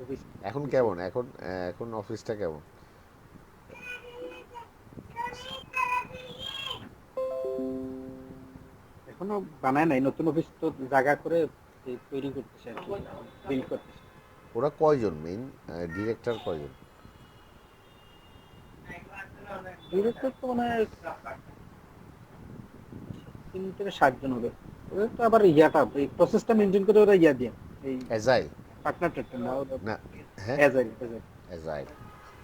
Office এখন দিছে। কেমন? এখন অফিসটা কেমন? এখনো বানায় নাই, নতুন অফিস তো জায়গা করে তৈরি করতেছে আর কি, বিল্ড করতেছে। ওরা কয়জন মেইন ডিরেক্টর কয়জন? ডিরেক্টর তো মানে 3 থেকে 7 জন হবে। ওদের তো আবার ইয়াটা এই প্রসেসটা মেনটেন করে ওরা ইয়া দিয়ে এই অ্যাজাইল পার্টনার টার্টনার না ওরা না? হ্যাঁ, এজাইল এজাইল। অ্যাজাইল।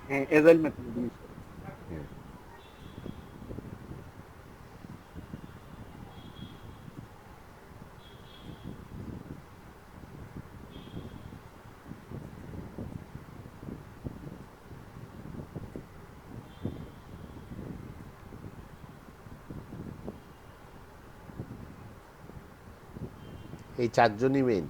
হ্যাঁ এজাইল মেথড ইউজ করে। এই চারজনই মেইন?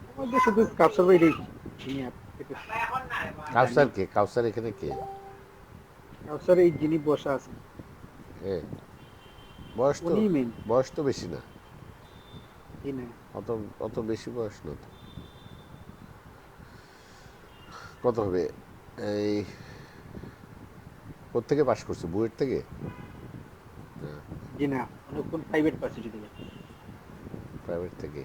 এর মধ্যে শুধু কাপসার বাইরে যিনি একটু জানি। কাউসার কে? কাউসার এখানে কে? কাপসার এই যিনি বসা আছেন এ বয়স তো উনি মেইন। বয়স তো বেশি না। জি না। অত অত বেশি বয়স না তো। কত হবে? এই কোত্থেকে পাশ করছে? বুয়েট থেকে? জি না, উনি কোন প্রাইভেট ভার্সিটি থেকে। প্রাইভেট থেকে।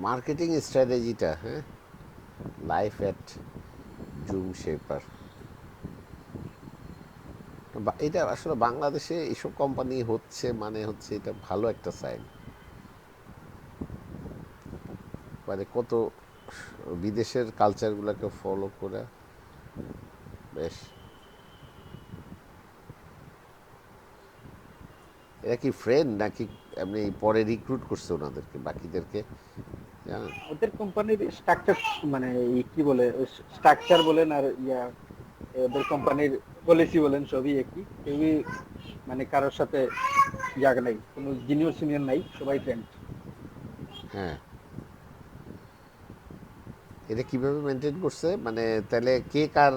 মার্কেটিং স্ট্র্যাটেজিটা, হ্যাঁ, লাইফ অ্যাট জুম শেপার, এটা আসলে বাংলাদেশে এইসব কোম্পানি হচ্ছে মানে হচ্ছে এটা ভালো একটা সাইন। মানে কত বিদেশের কালচারগুলোকে ফলো করে বেশ। এরা কি ফ্রেন্ড নাকি এমনি পরে রিক্রুট করছে ওনাদেরকে বাকিদেরকে, জানেন? ওদের কোম্পানির স্ট্রাকচার মানে এই কি বলে, স্ট্রাকচার বলেন আর ইয়া ওদের কোম্পানির পলিসি বলেন সবই একই। কেউই মানে কারোর সাথে ইয়াগ নাই, কোনো জুনিয়র সিনিয়র নাই, সবাই ফ্রেন্ড। হ্যাঁ, এটা কিভাবে মেনটেন করছে? মানে তাহলে কে কার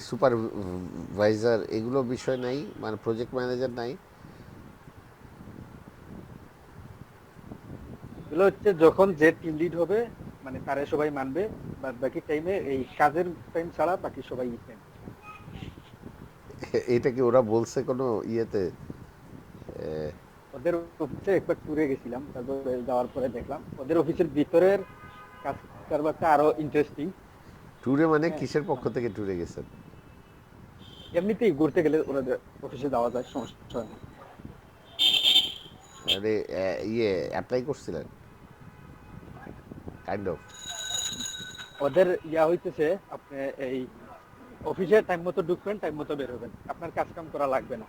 সুপারভাইজার এগুলো বিষয় নাই, মানে প্রজেক্ট ম্যানেজার নাই? এগুলো হচ্ছে যখন যে টিম লিড হবে মানে তারে সবাই মানবে, বাদ বাকি টাইমে এই কাজের টাইম ছাড়া বাকি সবাই ফ্রেন্ড। এটা কি ওরা বলছে কোনো ইয়েতে? ওদের অফিসে একবার ট্যুরে গেছিলাম, তারপরে যাওয়ার পরে দেখলাম ওদের অফিসের ভিতরের কাজ কারবারটা আরো ইন্টারেস্টিং। ট্যুরে মানে হ্যাঁ কিসের পক্ষ মানে থেকে ট্যুরে গেছেন? এমনিতেই ঘুরতে গেলে ওদের অফিসে যাওয়া যায়, সমস্যা হয় না। আরে ইয়ে অ্যাপ্লাই করছিলেন কাইন্ড অফ? ওদের ইয়া হইতেছে আপনি এই অফিসে টাইম মতো ঢুকবেন, টাইম মতো বের হবেন, আপনার কাজ কাম করা লাগবে না।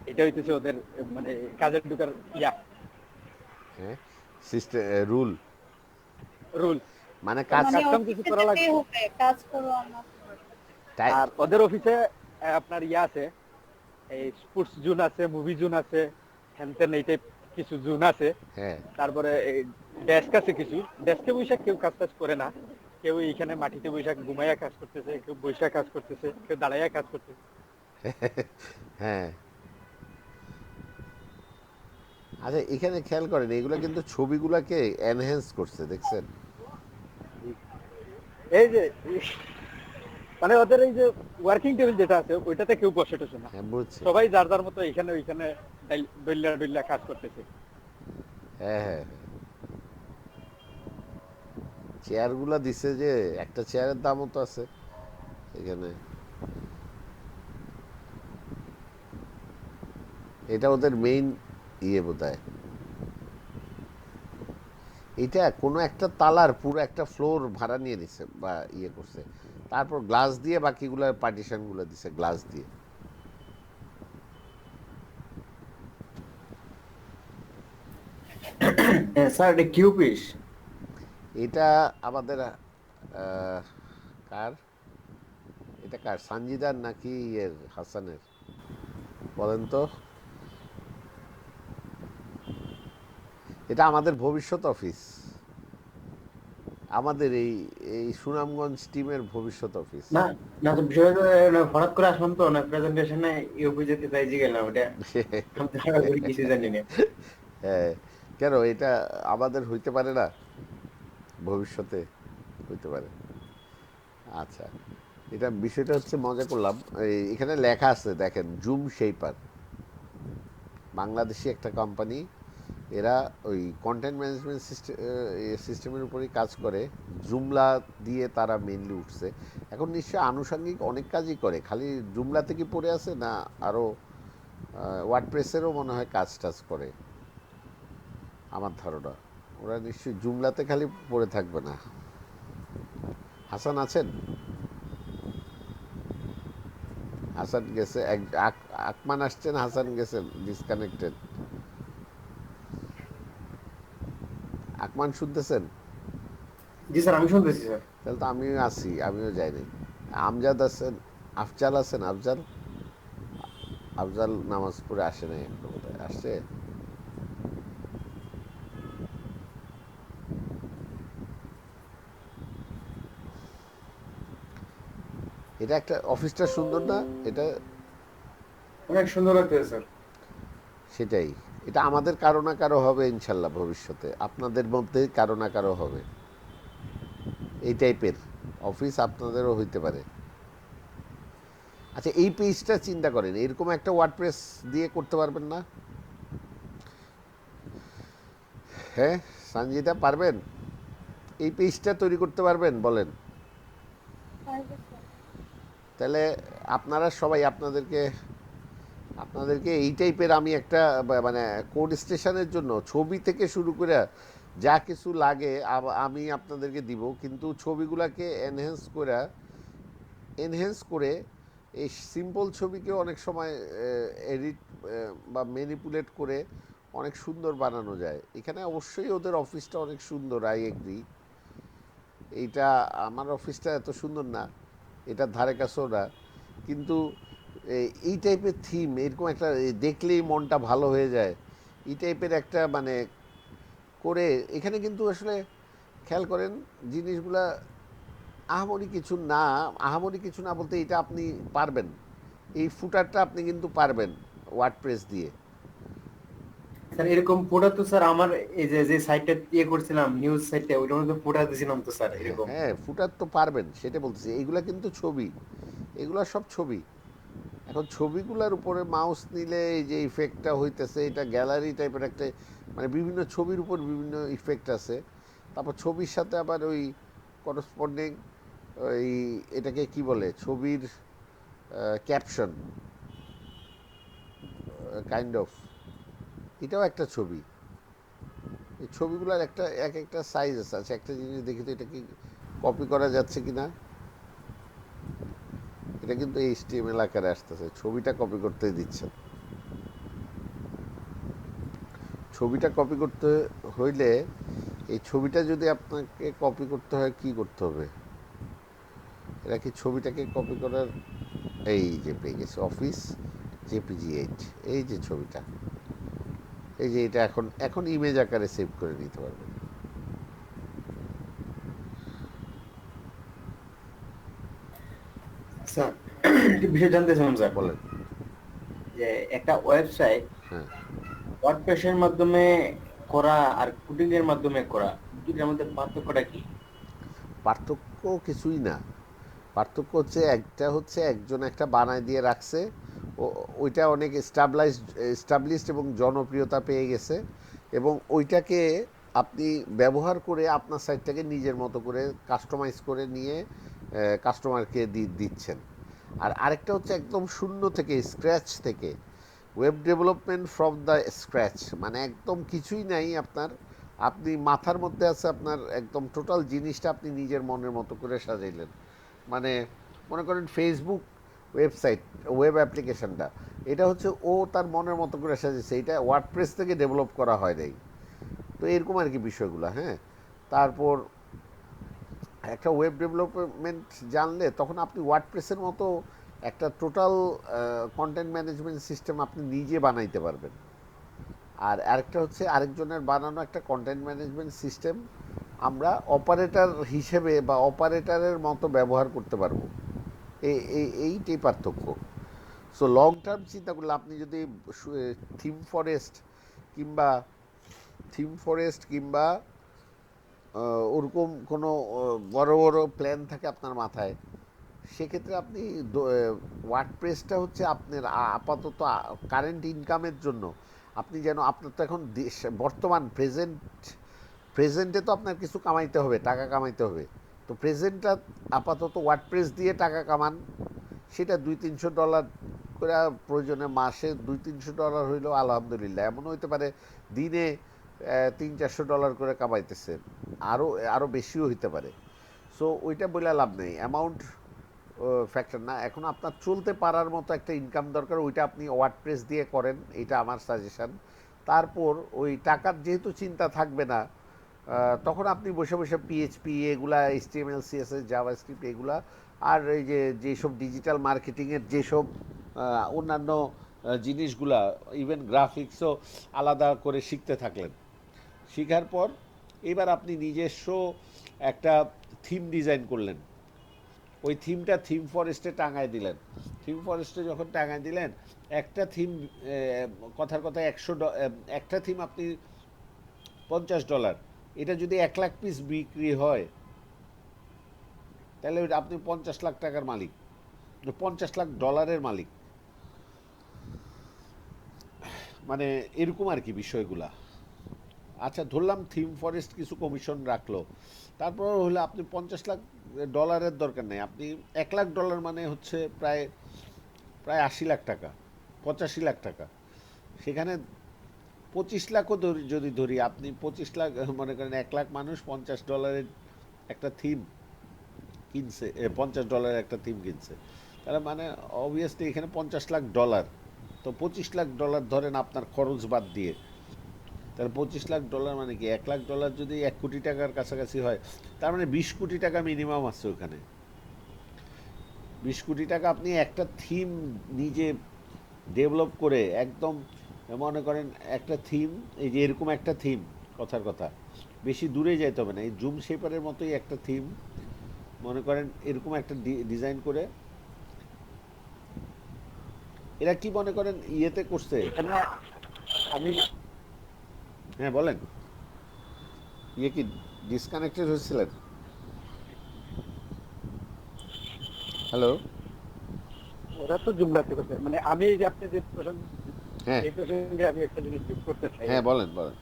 এটা হইতেছে ওদের মানে কাজের ঢুকার ইয়া হ্যাঁ, সিস্টেম, রুল। রুলস। মানে মানে কাজ মানে কাজ কাম কিছু অফিসে করা যেতে লাগবে। হবে, কাজ করো আমার। টাই আর ওদের অফিসে আপনার ইয়া আছে, এই স্পোর্টস জোন আছে, মুভি জোন আছে, হ্যানতেন এই টাইপ কিছু জোন আছে। হ্যাঁ। তারপরে এই ডেস্ক আছে কিছু, ডেস্কে বৈশাখ কেউ কাজ টাজ করে না। কেউ এইখানে মাটিতে বৈশাখ ঘুমাইয়া কাজ করতেছে, কেউ বৈশাখ কাজ করতেছে, কেউ দাঁড়াইয়া কাজ করতেছে। হ্যাঁ, আচ্ছা এখানে খেয়াল করেন এগুলো কিন্তু ছবিগুলোকে এনহ্যান্স করছে, দেখছেন? এই যে মানে ওদের এই যে ওয়ার্কিং টেবিল যেটা আছে ওইটাতে কেউ বসে টসে না। হ্যাঁ, বুঝছি। সবাই যার যার মতো এখানে ওইখানে ডইল্লা ডইল্লা কাজ করতেছে। হ্যাঁ, হ্যাঁ, চেয়ারগুলো দিছে যে একটা চেয়ারের দামও তো আছে এখানে। এটা ওদের মেইন ইয়ে বোধহয়। এটা কোনো একটা তালার পুরো একটা ফ্লোর ভাড়া নিয়ে নিছে বা ইয়ে করছে, তারপর গ্লাস দিয়ে বাকিগুলো পার্টিশনগুলো দিছে গ্লাস দিয়ে। স্যার এটা কিউপিস। এটা আমাদের কার? এটা কার, সানজিদার নাকি ইয়ের হাসানের? বলেন তো। এটা আমাদের ভবিষ্যৎ অফিস। আমাদের এই এই সুনামগঞ্জ টিমের ভবিষ্যৎ অফিস। না না তো বিষয় হলো, হঠাৎ করে আসলাম তো না প্রেজেন্টেশনে ইউপি যেতে চাই গেলাম ওটা আমি তো আগে কিছু জানি না। হ্যাঁ, কেন এটা আমাদের হইতে পারে না? ভবিষ্যতে হইতে পারে। আচ্ছা, এটা বিষয়টা হচ্ছে মজা করলাম। এখানে লেখা আছে দেখেন, জুম শেপার, বাংলাদেশি একটা কোম্পানি। এরা ওই কন্টেন্ট ম্যানেজমেন্ট সিস্টেমের উপরেই কাজ করে। জুমলা দিয়ে তারা মেনলি উঠছে। এখন নিশ্চয়ই আনুষঙ্গিক অনেক কাজই করে, খালি জুমলা থেকে পড়ে আছে না, আরও ওয়ার্ডপ্রেসেরও মনে হয় কাজ টাজ করে আমার ধারণা। ওরা নিশ্চয়ই জুমলাতে খালি পড়ে থাকবে না। হাসান আছেন? হাসান গেছে, আকমান আসছেন, হাসান গেছেন, ডিসকানেক্টেড। আকমান শুনতেছেন? জি স্যার, আমি শুনতেছি স্যার। তাহলে তো আমিও আছি, আমিও যাইনি। আমজাদ আছেন, আফজাল আছেন, আফজাল। আফজাল নামাজ পড়ে আসে নাই এখনো, বোধহয় আসছে। এটা একটা অফিসটা সুন্দর না এটা? অনেক সুন্দর লাগতেছে স্যার। সেটাই। এটা আমাদের কারো না কারো হবে ইনশাল্লাহ ভবিষ্যতে, আপনাদের মধ্যে কারো না কারো হবে এই টাইপের অফিস, আপনাদেরও হইতে পারে। আচ্ছা, এই পেজটা চিন্তা করেন, এরকম একটা ওয়ার্ডপ্রেস দিয়ে করতে পারবেন না? হ্যাঁ, সঞ্জিতা পারবেন? এই পেজটা তৈরি করতে পারবেন বলেন? তাহলে আপনারা সবাই, আপনাদেরকে আপনাদেরকে এই টাইপের আমি একটা মানে কোড স্টেশনের জন্য ছবি থেকে শুরু করে যা কিছু লাগে আমি আপনাদেরকে দিব, কিন্তু ছবিগুলোকে এনহ্যান্স করে এই সিম্পল ছবিকে অনেক সময় এডিট বা ম্যানিপুলেট করে অনেক সুন্দর বানানো যায়। এখানে অবশ্যই ওদের অফিসটা অনেক সুন্দর, আই এগ্রি। এইটা আমার অফিসটা এত সুন্দর না, এটার ধারে কাছেও না, কিন্তু এই টাইপের থিম, এরকম একটা দেখলেই মনটা ভালো হয়ে যায়, এই টাইপের একটা মানে করে এখানে কিন্তু আসলে খেয়াল করেন জিনিসগুলা আহামরি কিছু না। আহামরি কিছু না বলতে এটা আপনি পারবেন, এই ফুটারটা আপনি কিন্তু পারবেন ওয়ার্ডপ্রেস দিয়ে। স্যার এরকম ফটো তো স্যার আমার এই যে যে সাইটটা ইয়ে করছিলাম, নিউজ সাইটটা, ওইটার মধ্যে ফটো দিয়েছিলাম তো স্যার এরকম। হ্যাঁ, ফুটার তো পারবেন, সেটা বলতেছি। এইগুলা কিন্তু ছবি, এগুলা সব ছবি। এখন ছবিগুলোর উপরে মাউস নিলে এই যে ইফেক্টটা হইতেছে, এটা গ্যালারি টাইপের একটা, মানে বিভিন্ন ছবির উপর বিভিন্ন ইফেক্ট আছে। তারপর ছবির সাথে আবার ওই করসপন্ডিং ওই, এটাকে কি বলে, ছবির ক্যাপশন কাইন্ড অফ, এটাও একটা ছবি। এই ছবিগুলোর একটা এক একটা সাইজ আছে। আচ্ছা, একটা জিনিস দেখি তো, এটা কি কপি করা যাচ্ছে কি না। এটা কিন্তু এইচটিএমএল আকারে আসতেছে, ছবিটা কপি করতে দিচ্ছে। ছবিটা কপি করতে হইলে, এই ছবিটা যদি আপনাকে কপি করতে হয়, কি করতে হবে? এরা কি ছবিটাকে কপি করার, এই যে পেয়ে গেছে অফিস জেপিজি 8, এই যে ছবিটা, এই যে এটা এখন এখন ইমেজ আকারে সেভ করে নিতে পারবেন। স্যার একটা বিষয় জানতে চাইলাম স্যার, বলেন। যে একটা ওয়েবসাইট হ্যাঁ, ওয়ার্ডপ্রেসের মাধ্যমে করা আর কোডিং এর মাধ্যমে করা, দুটোর মধ্যে পার্থক্যটা কি? পার্থক্য কিছুই না। পার্থক্য হচ্ছে, একটা হচ্ছে একজন একটা বানায় দিয়ে রাখছে, ওইটা অনেক এস্টাবলিশড এবং জনপ্রিয়তা পেয়ে গেছে, এবং ওইটাকে আপনি ব্যবহার করে আপনার সাইটটাকে নিজের মতো করে কাস্টমাইজ করে নিয়ে কাস্টমারকে দিচ্ছেন। আর আরেকটা হচ্ছে একদম শূন্য থেকে, স্ক্র্যাচ থেকে, web development from the scratch, মানে একদম কিছুই নাই আপনার, আপনি মাথার মধ্যে আছে আপনার একদম টোটাল জিনিসটা আপনি নিজের মনের মতো করে সাজাইলেন। মানে মনে করেন ফেসবুক ওয়েবসাইট, ওয়েব অ্যাপ্লিকেশনটা, এটা হচ্ছে ও তার মনের মতো করে সাজিয়েছে, এটা ওয়ার্ডপ্রেস থেকে ডেভেলপ করা হয় নাই। তো এরকম আর কি বিষয়গুলো। হ্যাঁ, তারপর একটা ওয়েব ডেভেলপমেন্ট জানলে তখন আপনি ওয়ার্ডপ্রেসের মতো একটা টোটাল কন্টেন্ট ম্যানেজমেন্ট সিস্টেম আপনি নিজে বানাইতে পারবেন। আর আরেকটা হচ্ছে আরেকজনের বানানো একটা কন্টেন্ট ম্যানেজমেন্ট সিস্টেম আমরা অপারেটর হিসেবে বা অপারেটরের মতো ব্যবহার করতে পারবো। এইটাই পার্থক্য। সো লং টার্ম চিন্তা করলে আপনি যদি থিম ফরেস্ট কিংবা কিংবা ওরকম কোনো বড় বড় প্ল্যান থাকে আপনার মাথায়, সেক্ষেত্রে আপনি ওয়ার্ডপ্রেসটা হচ্ছে আপনার আপাতত কারেন্ট ইনকামের জন্য। আপনি যেন আপনার তো এখন বর্তমান প্রেজেন্টে তো আপনার কিছু কামাইতে হবে, টাকা কামাইতে হবে। তো প্রেজেন্টটা আপাতত ওয়ার্ডপ্রেস দিয়ে টাকা কামান, সেটা $200-300 করে প্রয়োজনে মাসে $200-300 হইলেও আলহামদুলিল্লাহ। এমন হইতে পারে দিনে $300-400 করে কামাইতেছেন, আরও আরও বেশিও হইতে পারে। সো ওইটা বলে লাভ নেই, অ্যামাউন্ট ফ্যাক্টর না। এখন আপনার চলতে পারার মতো একটা ইনকাম দরকার, ওইটা আপনি ওয়ার্ডপ্রেস দিয়ে করেন, এটা আমার সাজেশান। তারপর ওই টাকার যেহেতু চিন্তা থাকবে না, তখন আপনি বসে বসে পিএইচপি এগুলা, এইচটিএমএল সিএসএস জাভাস্ক্রিপ্ট এগুলা, আর এই যেসব ডিজিটাল মার্কেটিংয়ের যেসব অন্যান্য জিনিসগুলা, ইভেন গ্রাফিক্সও আলাদা করে শিখতে থাকলেন। শিখার পর এবার আপনি নিজস্ব একটা থিম ডিজাইন করলেন, ওই থিমটা থিম ফরেস্টে টাঙায় দিলেন। থিম ফরেস্টে যখন টাঙায় দিলেন, একটা থিম, কথার কথা একটা থিম আপনি $50, এটা যদি 1 লাখ পিস বিক্রি হয়, তাহলে আপনি 50 লাখ টাকার মালিক, $50 লাখ মালিক। মানে এরকম আর কি বিষয়গুলা। আচ্ছা, ধরলাম থিম ফরেস্ট কিছু কমিশন রাখলো, তারপর হলে আপনি $50 লাখ দরকার নেই, আপনি $1 লাখ মানে হচ্ছে প্রায় প্রায় 80 লাখ টাকা, 85 লাখ টাকা। সেখানে 25 লাখও যদি ধরি, আপনি 25 লাখ, মনে করেন 1 লাখ মানুষ $50 একটা থিম কিনছে, $50 একটা থিম কিনছে, তাহলে মানে অবভিয়াসলি এখানে $50 লাখ। তো $25 লাখ ধরেন আপনার খরচ বাদ দিয়ে, তাহলে $25 লাখ মানে কি, $1 লাখ যদি 1 কোটি টাকার কাছাকাছি হয়, তার মানে 20 কোটি টাকা মিনিমাম আছে ওখানে। 20 কোটি টাকা আপনি একটা থিম নিজে ডেভেলপ করে একদম, মনে করেন একটা থিম, এই যে এরকম একটা থিম, কথার কথা বেশি দূরে যাইতে হবে না, এই জুম শেপারের মতোই একটা থিম মনে করেন এরকম একটা ডিজাইন করে, এরা কি মনে করেন ইয়েতে করছে। এখানে আমি হ্যাঁ বলেন, ইয়ে কি ডিসকানেক্টেড হয়েছিলেন? হ্যালো? ওরা তো জুমলাতে করছে, মানে আমি এই যে আপনি যে প্রসঙ্গ, হ্যাঁ এই প্রসঙ্গে আমি একটা জিনিস যোগ করতে চাই। হ্যাঁ, বলেন বলেন।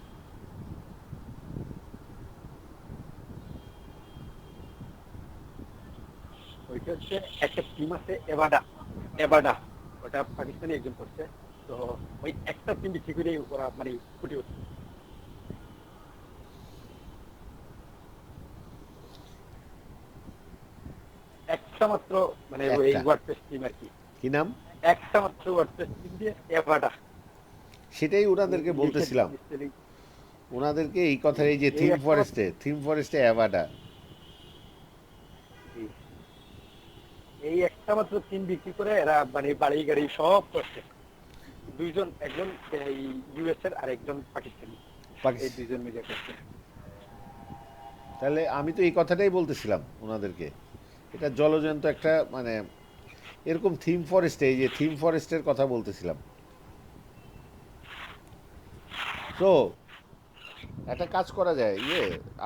ওইটা হচ্ছে একটা টিম আছে এভাডা, এভাডা, ওটা পাকিস্তানি একজন করছে। তো ওই একটা টিম বিক্রি করে ওরা মানে ফুটে উঠছে একটা মাত্র, মানে ওই একটা, ওয়ার্ডপ্রেস টিম আর কি, কি নাম? একটা মাত্র ওয়ার্ডপ্রেস টিম দিয়ে এভাডা। সেটাই ওনাদেরকে বলতেছিলাম, ওনাদেরকে এই কথা, এই যে এই থিম একটা মাত্র, ফরেস্টে অ্যাভাডা। এই একটা মাত্র টিম বিক্রি করে এরা মানে বাড়ি গাড়ি সব করছে। দুইজন, একজন এই ইউএস এর আর একজন পাকিস্তানি, এই দুইজন মিলে করছে। তাহলে আমি তো এই কথাটাই বলতেছিলাম ওনাদেরকে, এটা জলজন্ত একটা মানে এরকম থিম ফরেস্টে, এই যে থিম ফরেস্টের কথা বলতেছিলাম। তো একটা কাজ করা যায়,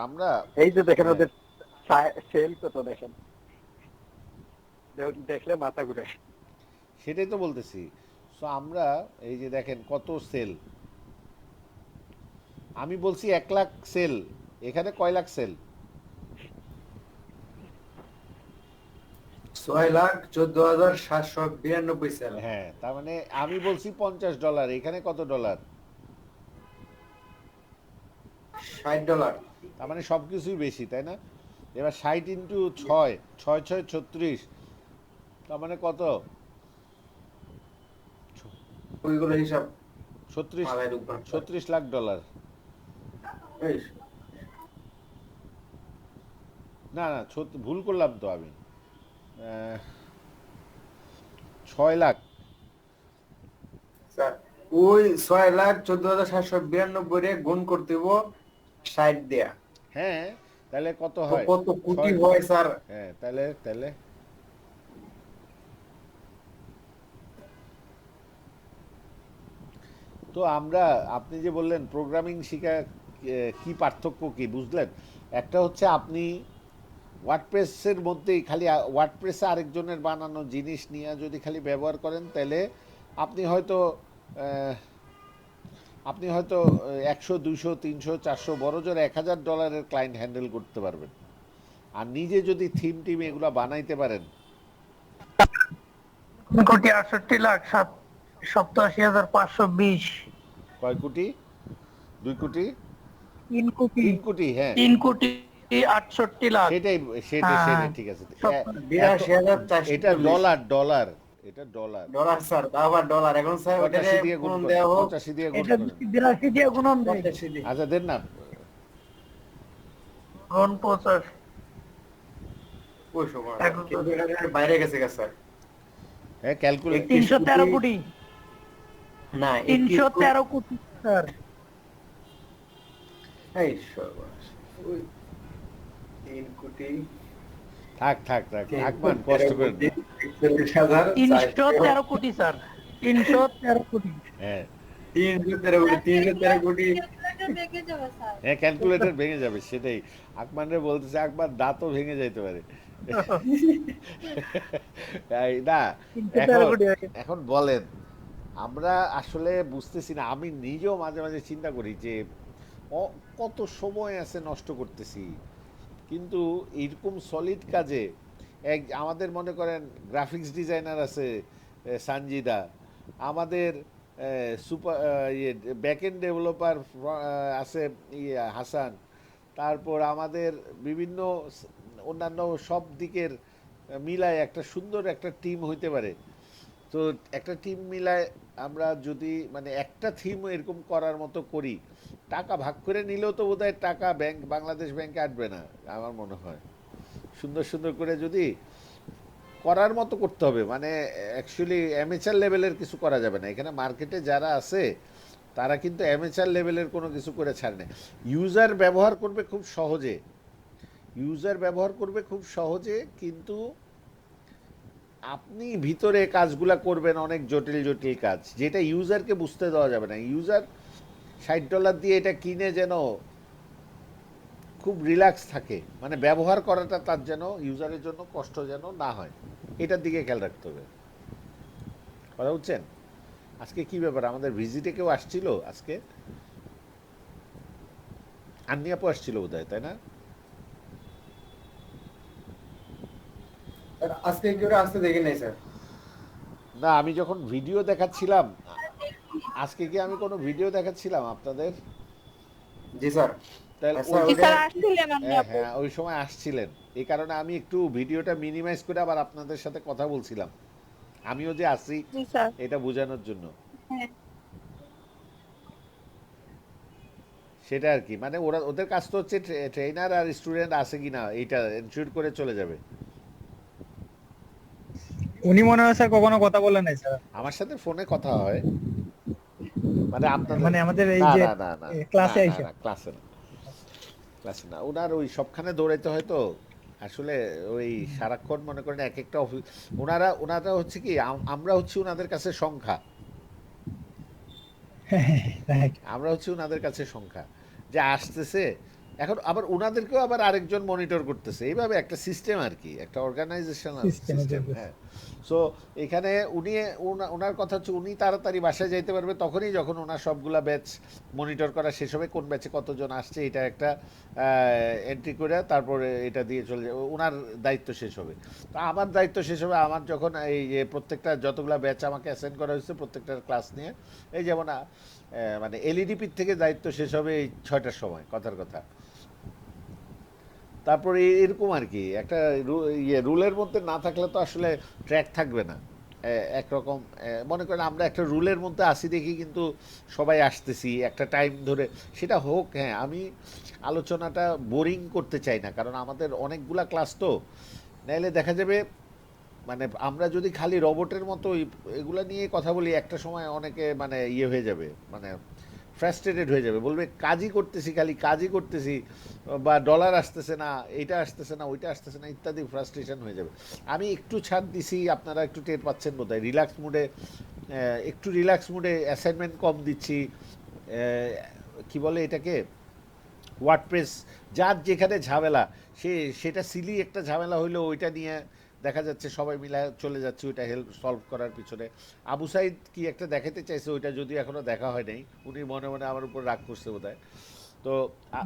আমরা, এই যে দেখেন হ্যাঁ, ওদের সেল কত, দেখেন, দেখলে মাথা ঘুরে। সেটাই তো বলতেছি। সো আমরা, এই যে দেখেন কত সেল, আমি বলছি 1 লাখ সেল, এখানে কয় লাখ সেল? 6,14,792 সেল। হ্যাঁ, তার মানে আমি বলছি $50, এখানে কত ডলার? $60। তার মানে সব কিছুই বেশি, তাই না? এবার 60 × 6, 6 6 36, তার মানে কত? ওইগুলো হিসাব 36, মাথায় ঢুকবে না। 36 লাখ ডলার। এই, না না, ভুল করলাম তো আমি, 6 লাখ। স্যার, ওই 6,14,792 রে গুণ করতে হইব 60 দেয়া। হ্যাঁ, তাহলে কত তো হয়? কত কোটি 6 হয় স্যার? হ্যাঁ, তাহলে তো আমরা, আপনি যে বললেন প্রোগ্রামিং শিখা কি পার্থক্য কি বুঝলেন? একটা হচ্ছে আপনি ওয়ার্ডপ্রেসের মধ্যেই খালি ওয়ার্ডপ্রেসে আরেকজনের বানানো জিনিস নিয়ে যদি খালি ব্যবহার করেন, তাহলে আপনি হয়তো আহ, আপনি হয়তো 100 200 300 400 বড় জোর $1000 ক্লায়েন্ট হ্যান্ডেল করতে পারবেন। আর নিজে যদি থিম টিম এগুলো বানাইতে পারেন। 3,68,87,520। কয় কোটি? 2 কোটি? 3 কোটি, 3 কোটি, হ্যাঁ। 3,68,00,000। সেটাই, সেটাই হ্যাঁ, সেটাই ঠিক আছে। এত, 82,440 এটা ডলার, ডলার, এটা ডলার। ডলার স্যার, তা আবার ডলার। এখন স্যার ওটারে 85 দিয়ে গুণ পূরণ করেন, দেওয়া হোক 85 দিয়ে গুণ এটা করেন। 82 দিয়ে গুণন দেয়। 85 দিয়ে। আচ্ছা দেন না। গুণ 85। ওই সময় এখন তো ক্যালকুলেটরের বাইরে গেছে গা স্যার। হ্যাঁ, ক্যালকুলেট। 313 কোটি, না 313 কোটি স্যার। এই সর্বনাশ। ওই 3 কোটি থাক থাক থাক, আকমান কষ্ট করেন না। 313 কোটি স্যার, 313 কোটি। হ্যাঁ 313 কোটি। হ্যাঁ, ক্যালকুলেটর ভেঙে যাবে, সেটাই আকমানরে বলতেছে। আকমান দাঁতও ভেঙে যাইতে পারে। এই না, 313 এখন কোটি হয়ে গেছে। এখন বলেন, আমরা আসলে বুঝতেছি না। আমি নিজেও মাঝে মাঝে চিন্তা করি যে কত সময় আছে নষ্ট করতেছি। কিন্তু এইরকম সলিড কাজে আমাদের মনে করেন গ্রাফিক্স ডিজাইনার আছে সানজিদা, আমাদের সুপার ইয়ে ব্যাকএন্ড ডেভেলপার আছে হাসান, তারপর আমাদের বিভিন্ন অন্যান্য সব দিকের মিলায় একটা সুন্দর একটা টিম হইতে পারে। তো একটা টিম মিলায় আমরা যদি মানে একটা থিম এরকম করার মতো করি, টাকা ভাগ করে নিলেও তো বোধহয় টাকা বাংলাদেশ ব্যাংকে আসবে না আমার মনে হয়। সুন্দর সুন্দর করে যদি করার মতো করতে হবে, মানে অ্যাকচুয়ালি অ্যামেচার লেভেলের কিছু করা যাবে না। এখানে মার্কেটে যারা আছে তারা কিন্তু অ্যামেচার লেভেলের কোনো কিছু করে ছাড়ে না। ইউজার ব্যবহার করবে খুব সহজে, ইউজার ব্যবহার করবে খুব সহজে, কিন্তু আপনি ভিতরে কাজগুলা করবেন অনেক জটিল জটিল কাজ, যেটা ইউজারকে বুঝতে দেওয়া যাবে না। ইউজার $60 দিয়ে এটা কিনে যেন খুব রিল্যাক্স থাকে, মানে ব্যবহার করাটা তার যেন ইউজারের জন্য কষ্ট যেন না হয়, এটার দিকে খেয়াল রাখতে হবে। কথা বুঝছেন? আজকে কি ব্যাপার, আমাদের ভিজিটে কেউ আসছিল আজকে? আন্নি আপু আসছিল বোধহয়, তাই না? আজকে কেউ আসতে দেখি নাই স্যার। না, আমি যখন ভিডিও দেখাচ্ছিলাম, আজকে কি আমি কোনো ভিডিও দেখাচ্ছিলাম আপনাদের? জি স্যার। তাহলে স্যার ওই, জি ওটা স্যার আসছিলেন আপনি আপু। হ্যাঁ ওই সময় আসছিলেন, এই কারণে আমি একটু ভিডিওটা মিনিমাইজ করে আবার আপনাদের সাথে কথা বলছিলাম, আমিও যে আসি জি স্যার। এটা বোঝানোর জন্য। হ্যাঁ সেটা আর কি, মানে ওরা ওদের কাজ তো হচ্ছে ট্রেনার আর স্টুডেন্ট আছে কিনা এইটা এনশিওর করে চলে যাবে। উনি মনে হয় স্যার কখনো কথা বলেন নাই স্যার, আমার সাথে ফোনে কথা হয়, মানে আপনাদের, মানে আমাদের এই না যে না না না ক্লাসে না আইসা। না ক্লাসে না, ক্লাসে না। ওনার ওই সবখানে দৌড়াইতে হয় তো আসলে, ওই সারাক্ষণ মনে করেন এক একটা অফিস। ওনারা ওনারা হচ্ছে কি, আমরা হচ্ছি ওনাদের কাছে সংখ্যা, রাইট। আমরা হচ্ছে ওনাদের কাছে সংখ্যা যে আসতেছে। এখন আবার ওনাদেরকেও আবার আরেকজন মনিটর করতেছে, এইভাবে একটা সিস্টেম আর কি, একটা অর্গানাইজেশনাল সিস্টেমে সিস্টেম। চলতেছে। হ্যাঁ, সো এখানে উনি ওনার কথা হচ্ছে উনি তাড়াতাড়ি বাসায় যাইতে পারবে তখনই যখন ওনার সবগুলা ব্যাচ মনিটর করা শেষ হবে, কোন ব্যাচে কতজন আসছে এটা একটা এন্ট্রি করে তারপরে এটা দিয়ে চলে যাবে, ওনার দায়িত্ব শেষ হবে। তো আমার দায়িত্ব শেষ হবে আমার যখন এই যে প্রত্যেকটা যতগুলা ব্যাচ আমাকে অ্যাসাইন করা হয়েছে প্রত্যেকটার ক্লাস নিয়ে, এই যেমন মানে এলইডিপির থেকে দায়িত্ব শেষ হবে এই 6টার সময়, কথার কথা। তারপরে এরকম আর কি একটা রুলের মধ্যে না থাকলে তো আসলে ট্র্যাক থাকবে না। একরকম মনে করেন আমরা একটা রুলের মধ্যে আসি দেখি কিন্তু সবাই আসতেছি একটা টাইম ধরে, সেটা হোক। হ্যাঁ, আমি আলোচনাটা বোরিং করতে চাই না, কারণ আমাদের অনেকগুলা ক্লাস তো, নাইলে দেখা যাবে মানে আমরা যদি খালি রোবটের মতো এগুলা নিয়ে কথা বলি একটা সময় অনেকে মানে ইয়ে হয়ে যাবে, মানে ফ্রাস্ট্রেটেড হয়ে যাবে, বলবে কাজই করতেছি, খালি কাজই করতেছি, বা ডলার আসতেছে না, এইটা আসতেছে না, ওইটা আসতেছে না, ইত্যাদি ফ্রাস্ট্রেশন হয়ে যাবে। আমি একটু ছাড় দিছি, আপনারা একটু টের পাচ্ছেন বোধহয়, রিল্যাক্স মুডে, একটু রিল্যাক্স মুডে অ্যাসাইনমেন্ট কম দিচ্ছি, কি বলে এটাকে, ওয়ার্ডপ্রেস, যার যেখানে ঝামেলা, সেটা সিলি একটা ঝামেলা হইলেও ওইটা নিয়ে দেখা যাচ্ছে সবাই মিলে চলে যাচ্ছে ওইটা হেল্প সলভ করার পিছনে। আবু সাইদ কি একটা দেখাতে চাইছে, ওইটা যদিও এখনো দেখা হয় নাই, উনি মনে মনে আমার উপর রাগ করছে বোধহয়। তো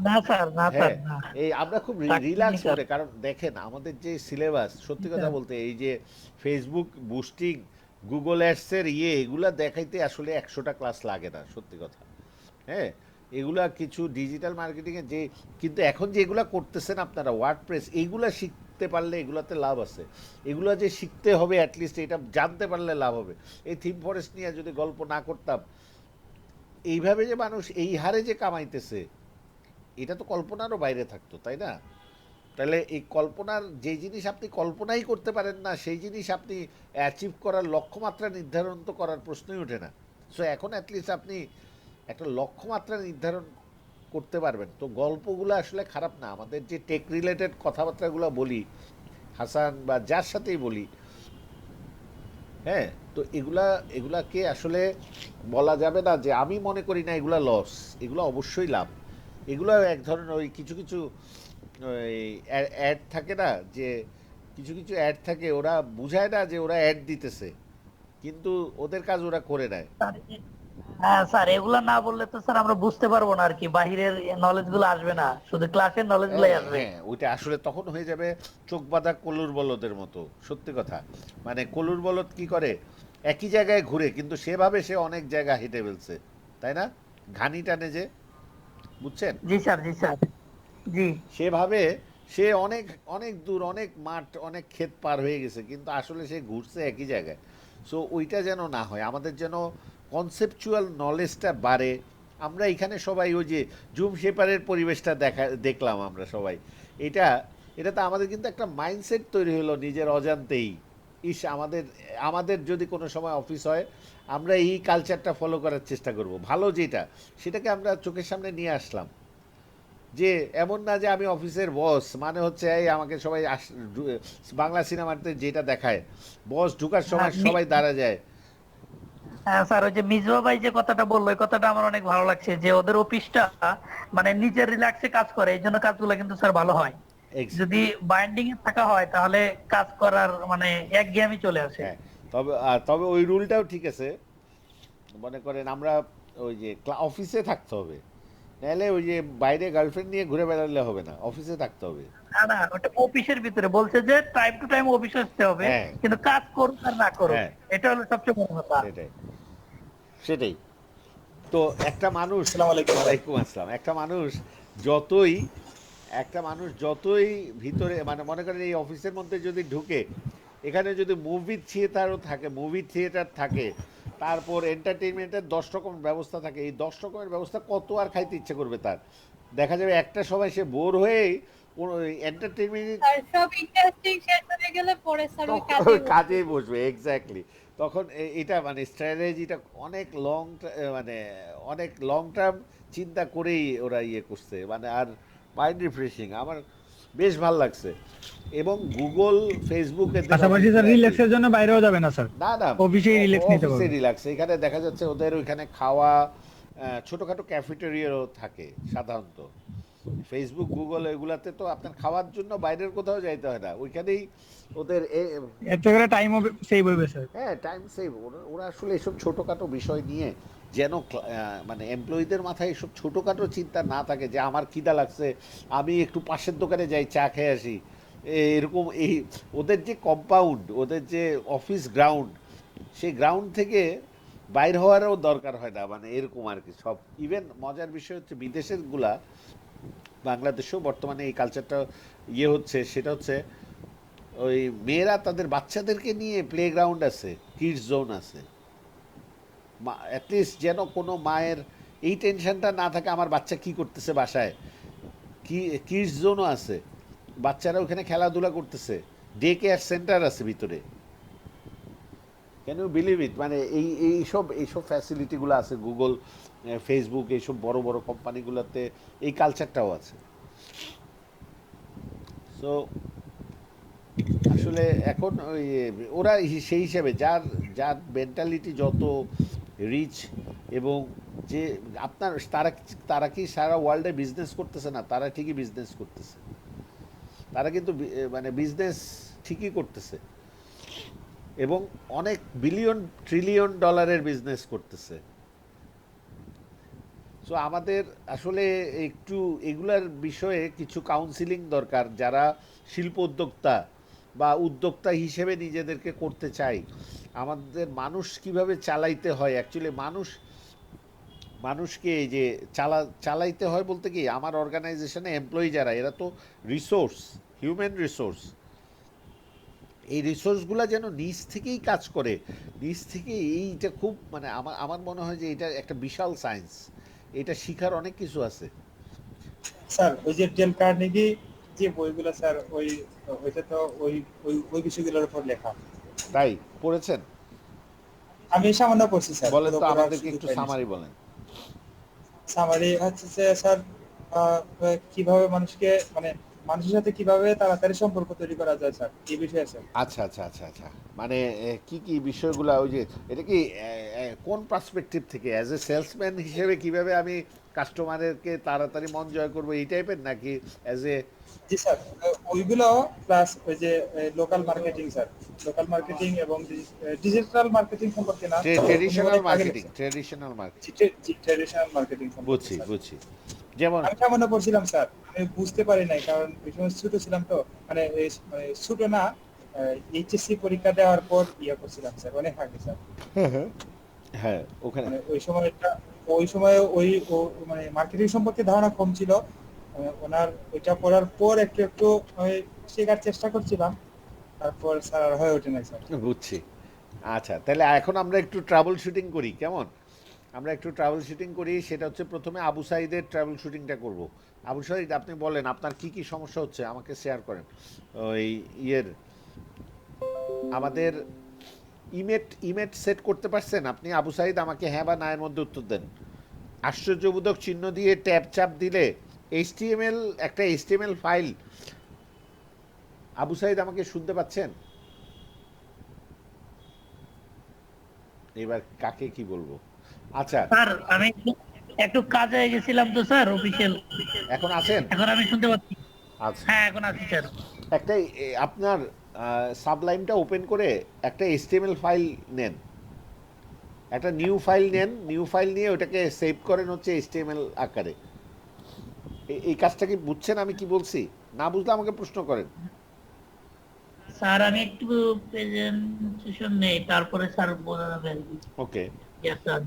না স্যার, না স্যার, হ্যাঁ, না। এই আমরা খুব রাগ রিল্যাক্স করিনি, করে, কারণ দেখেন আমাদের যে সিলেবাস, সত্যি কথা বলতে এই যে ফেসবুক বুস্টিং, গুগল অ্যাডসের এগুলা দেখাইতে আসলে 100টা ক্লাস লাগে না, সত্যি কথা। হ্যাঁ, এগুলা কিছু ডিজিটাল মার্কেটিংয়ে যে, কিন্তু এখন যে এগুলা করতেছেন আপনারা ওয়ার্ডপ্রেস, এইগুলা শিখতে পারলে এগুলাতে লাভ আছে। এগুলা যে শিখতে হবে, অ্যাটলিস্ট এটা জানতে পারলে লাভ হবে। এই থিম ফরেস্ট নিয়ে যদি গল্প না করতাম, এইভাবে যে মানুষ এই হারে যে কামাইতেছে, এটা তো কল্পনারও বাইরে থাকতো, তাই না? তাহলে এই কল্পনার যে জিনিস আপনি কল্পনাই করতে পারেন না, সেই জিনিস আপনি অ্যাচিভ করার লক্ষ্যমাত্রা নির্ধারণ তো করার প্রশ্নই ওঠে না। সো এখন অ্যাটলিস্ট আপনি একটা লক্ষ্যমাত্রা নির্ধারণ করতে পারবেন। তো গল্পগুলো আসলে খারাপ না, আমাদের যে টেক রিলেটেড কথাবার্তাগুলো বলি, হাসান বা যার সাথেই বলি, হ্যাঁ, তো এগুলাকে আসলে বলা যাবে না যে, আমি মনে করি না এগুলা লস, এগুলো অবশ্যই লাভ। এগুলো এক ধরনের ওই কিছু কিছু ওই অ্যাড থাকে না, যে কিছু কিছু অ্যাড থাকে, ওরা বুঝায় না যে ওরা অ্যাড দিতেছে, কিন্তু ওদের কাজ ওরা করে নেয়। স্যার, হ্যাঁ স্যার, এগুলা না বললে তো স্যার আমরা বুঝতে পারবো না আর কি, বাহিরের নলেজ গুলো আসবে না, শুধু ক্লাসের নলেজ গুলাই আসবে। হ্যাঁ, ওইটা আসলে তখন হয়ে যাবে চোখ বাঁধা কলুর বলদের মতো, সত্যি কথা। মানে কলুর বলদ কি করে, একই জায়গায় ঘুরে, কিন্তু সেভাবে সে অনেক জায়গা হেঁটে ফেলছে, তাই না? ঘানি টানে যে, বুঝছেন? জি স্যার, জি স্যার, জি। সেভাবে সে অনেক অনেক দূর, অনেক মাঠ, অনেক ক্ষেত পার হয়ে গেছে, কিন্তু আসলে সে ঘুরছে একই জায়গায়। সো ওইটা যেন না হয়, আমাদের যেন কনসেপচুয়াল নলেজটা বাড়ে। আমরা এখানে সবাই ওই যে জুম শেপারের পরিবেশটা দেখলাম আমরা সবাই, এটা এটাতে আমাদের কিন্তু একটা মাইন্ডসেট তৈরি হলো নিজের অজান্তেই। আমাদের আমাদের যদি কোনো সময় অফিস হয়, আমরা এই কালচারটা ফলো করার চেষ্টা করব, ভালো যেটা, সেটাকে আমরা চোখের সামনে নিয়ে আসলাম। যে এমন না যে আমি অফিসের বস, মানে হচ্ছে এই আমাকে সবাই বাংলা সিনেমাতে যেটা দেখায়, বস ঢুকার সময় সবাই দাঁড়া যায়। হ্যাঁ স্যার, ওই যে মিজবা ভাই যে কথাটা বললো, ওই কথাটা আমার অনেক ভালো লাগছে, যে ওদের অফিসটা মানে নিজের রিল্যাক্সে কাজ করে, এই জন্য কাজগুলো কিন্তু স্যার ভালো হয়। যদি বাইন্ডিং এ থাকা হয় তাহলে কাজ করার মানে একঘেয়েমি চলে আসে। হ্যাঁ, তবে তবে ওই রুলটাও ঠিক আছে, মনে করেন আমরা ওই যে অফিসে থাকতে হবে, নাহলে ওই যে বাইরে গার্লফ্রেন্ড নিয়ে ঘুরে বেড়ালে হবে না, অফিসে থাকতে হবে। না না, ওটা অফিসের ভিতরে বলছে যে টাইম টু টাইম অফিসে আসতে হবে, হ্যাঁ, কিন্তু কাজ করুক আর না করুক, হ্যাঁ, এটা হলো সবচেয়ে বড় কথা। সেটাই সেটাই। তো একটা মানুষ, ওয়ালাইকুম আসসালাম, যতই একটা মানুষ যতই ভিতরে, মানে মনে করেন এই অফিসের মধ্যে যদি ঢুকে, এখানে যদি মুভি থিয়েটার থাকে, তারপর এন্টারটেইনমেন্টের 10 রকম ব্যবস্থা থাকে, এই 10 রকমের ব্যবস্থা কত আর খাইতে ইচ্ছে করবে তার? দেখা যাবে একটা সময় সে বোর হয়ে এন্টারটেইনমেন্ট, সব ইন্টারেস্টিং শেষ হয়ে গেলে পরে স্যার ওই কাজেই বসবে, এক্স্যাক্টলি। তখন এটা মানে স্ট্র্যাটেজিটা অনেক লং টার্ম চিন্তা করেই ওরা করছে, মানে আর মাইন্ড রিফ্রেশিং, আমার বেশ ভাল লাগছে। এবং গুগল, ফেসবুক, পাশাপাশি স্যার রিল্যাক্সের জন্য বাইরেও যাবে না স্যার, না না, অফিসেই রিল্যাক্স নিতে অফিসে পারবে। রিল্যাক্স, এখানে দেখা যাচ্ছে ওদের ওইখানে খাওয়া, ছোটোখাটো ক্যাফেটেরিয়াও থাকে সাধারণত। ফেসবুক, গুগল এগুলাতে তো আপনার খাওয়ার জন্য বাইরের কোথাও যাইতে হয় না, ওইখানেই ওদের এতে করে টাইমও সেভ হবে স্যার। হ্যাঁ, টাইম সেভ। ওরা আসলে এসব ছোটোখাটো বিষয় নিয়ে যেন মানে এমপ্লয়ীদের মাথায় এসব ছোটোখাটো চিন্তা না থাকে, যে আমার খিদা লাগছে, আমি একটু পাশের দোকানে যাই চা খেয়ে আসি, এরকম। ওদের যে কম্পাউন্ড, ওদের যে অফিস গ্রাউন্ড, সেই গ্রাউন্ড থেকে বাইর হওয়ারও দরকার হয় না, মানে এরকম আর কি সব। ইভেন মজার বিষয় হচ্ছে বিদেশের গুলা, বাংলাদেশেও বর্তমানে এই কালচারটা হচ্ছে, সেটা হচ্ছে ওই মেয়েরা তাদের বাচ্চাদেরকে নিয়ে প্লে গ্রাউন্ড আছে, কিডস জোন আছে, অ্যাটলিস্ট যেন কোনো মায়ের এই টেনশনটা না থাকে আমার বাচ্চা কি করতেছে বাসায়। কিডস জোনও আছে, বাচ্চারা ওখানে খেলাধুলা করতেছে, ডে কেয়ার সেন্টার আছে ভিতরে। ক্যান ইউ বিলিভ ইট, মানে এইসব ফ্যাসিলিটিগুলো আছে গুগল, ফেসবুক, এইসব বড় বড় কোম্পানিগুলোতে এই কালচারটাও আছে। সো আসলে এখন ওই ওরা সেই হিসাবে যার যার মেন্টালিটি যত রিচ, এবং যে আপনার তারা কি সারা ওয়ার্ল্ডে বিজনেস করতেছে না, তারা ঠিকই বিজনেস করতেছে, তারা কিন্তু মানে বিজনেস ঠিকই করতেছে এবং অনেক বিলিয়ন ট্রিলিয়ন ডলারের বিজনেস করতেছে। সো আমাদের আসলে একটু এগুলার বিষয়ে কিছু কাউন্সিলিং দরকার, যারা শিল্প উদ্যোক্তা বা উদ্যোক্তা হিসেবে নিজেদেরকে করতে চাই। আমাদের মানুষ কিভাবে চালাইতে হয়, অ্যাকচুয়ালি মানুষকে এই যে চালাইতে হয় বলতে কি, আমার অর্গানাইজেশনে এমপ্লয়ি যারা, এরা তো রিসোর্স, হিউম্যান রিসোর্স। এই রিসোর্সগুলো যেন নিজ থেকেই কাজ করে, নিজ থেকে, এইটা খুব মানে আমার মনে হয় যে এটা একটা বিশাল সায়েন্স, এটা শিখার অনেক কিছু আছে। স্যার ওই যে ডেল কার্নেগি যে বইগুলো স্যার ওইটা তো ওই ওই ওই বিষয়গুলোর উপর লেখা। তাই পড়েছেন? আমি সামান্য পড়ছি স্যার। বলেন তো আমাদেরকে একটু সামারি বলেন। সামারি হচ্ছে যে স্যার কিভাবে মানুষকে মানে মানুষের সাথে কিভাবে তাড়াতাড়ি সম্পর্ক তৈরি করা যায় স্যার, এই বিষয়ে স্যার। আচ্ছা আচ্ছা আচ্ছা আচ্ছা, মানে কি কি বিষয়গুলো, ওই যে এটা কি কোন পার্সপেক্টিভ থেকে, অ্যাজ এ সেলসম্যান হিসেবে কিভাবে আমি কাস্টমারকে তাড়াতাড়ি মন জয় করবো, এই টাইপের, নাকি অ্যাজ এ? জি স্যার, ওইগুলো প্লাস ওই যে local marketing sir, local marketing এবং ডিজিটাল মার্কেটিং সম্পর্কে না, traditional marketing, traditional marketing. Traditional marketing সম্পর্কে বুঝছি স্যার। বুঝছি। যেমন আমি সামান্য পড়ছিলাম স্যার, আমি বুঝতে পারি নাই কারণ ওই সময় ছোট ছিলাম তো, মানে ছোট না, এইচএসসি পরীক্ষা দেওয়ার পর করছিলাম স্যার, অনেক আগে স্যার। হ্যাঁ ওখানে মানে ওই সময় মানে মার্কেটিং সম্পর্কে ধারণা কম ছিল। ওনার ওইটা পড়ার পর একটু একটু শেখার চেষ্টা করছিলাম, তারপর স্যার আর হয়ে ওঠে না স্যার। বুঝছি। আচ্ছা, তাহলে এখন আমরা একটু ট্রাভেল শুটিং করি, কেমন? আমরা একটু ট্রাভেল শুটিং করি, সেটা হচ্ছে প্রথমে আবু সাইদের ট্রাভেল শুটিংটা করব। আবু সাইদ, আপনি বলেন আপনার কি কি সমস্যা হচ্ছে, আমাকে শেয়ার করেন। ওই আমাদের ইমেট সেট করতে পারছেন আপনি? আবু সাইদ আমাকে হ্যাঁ বা না এর মধ্যে উত্তর দেন। আশ্চর্যবোধক চিহ্ন দিয়ে ট্যাব চাপ দিলে একটা এইচটিএমএল ফাইল। আবু সাইদ আমাকে শুনতে পাচ্ছেন? এবার কাকে কি বলবো? আচ্ছা স্যার আমি একটু কাজে গেছিলাম তো স্যার, অফিসিয়াল। এখন আছেন? এখন আমি শুনতে পাচ্ছি। আচ্ছা, হ্যাঁ এখন আছি স্যার। একটা আপনার সাবলাইমটা ওপেন করে একটা এইচটিএমএল ফাইল নেন, একটা নিউ ফাইল নেন, নিউ ফাইল নিয়ে ওটাকে সেভ করেন হচ্ছে এইচটিএমএল আকারে। এই কাজটা কি বুঝছেন আমি কি বলছি? না বুঝলে আমাকে প্রশ্ন করেন। স্যার আমি একটু প্রেজেন্টেশন নেই, তারপরে স্যার বোঝা যাবে আর কি। ওকে। Yes, sir.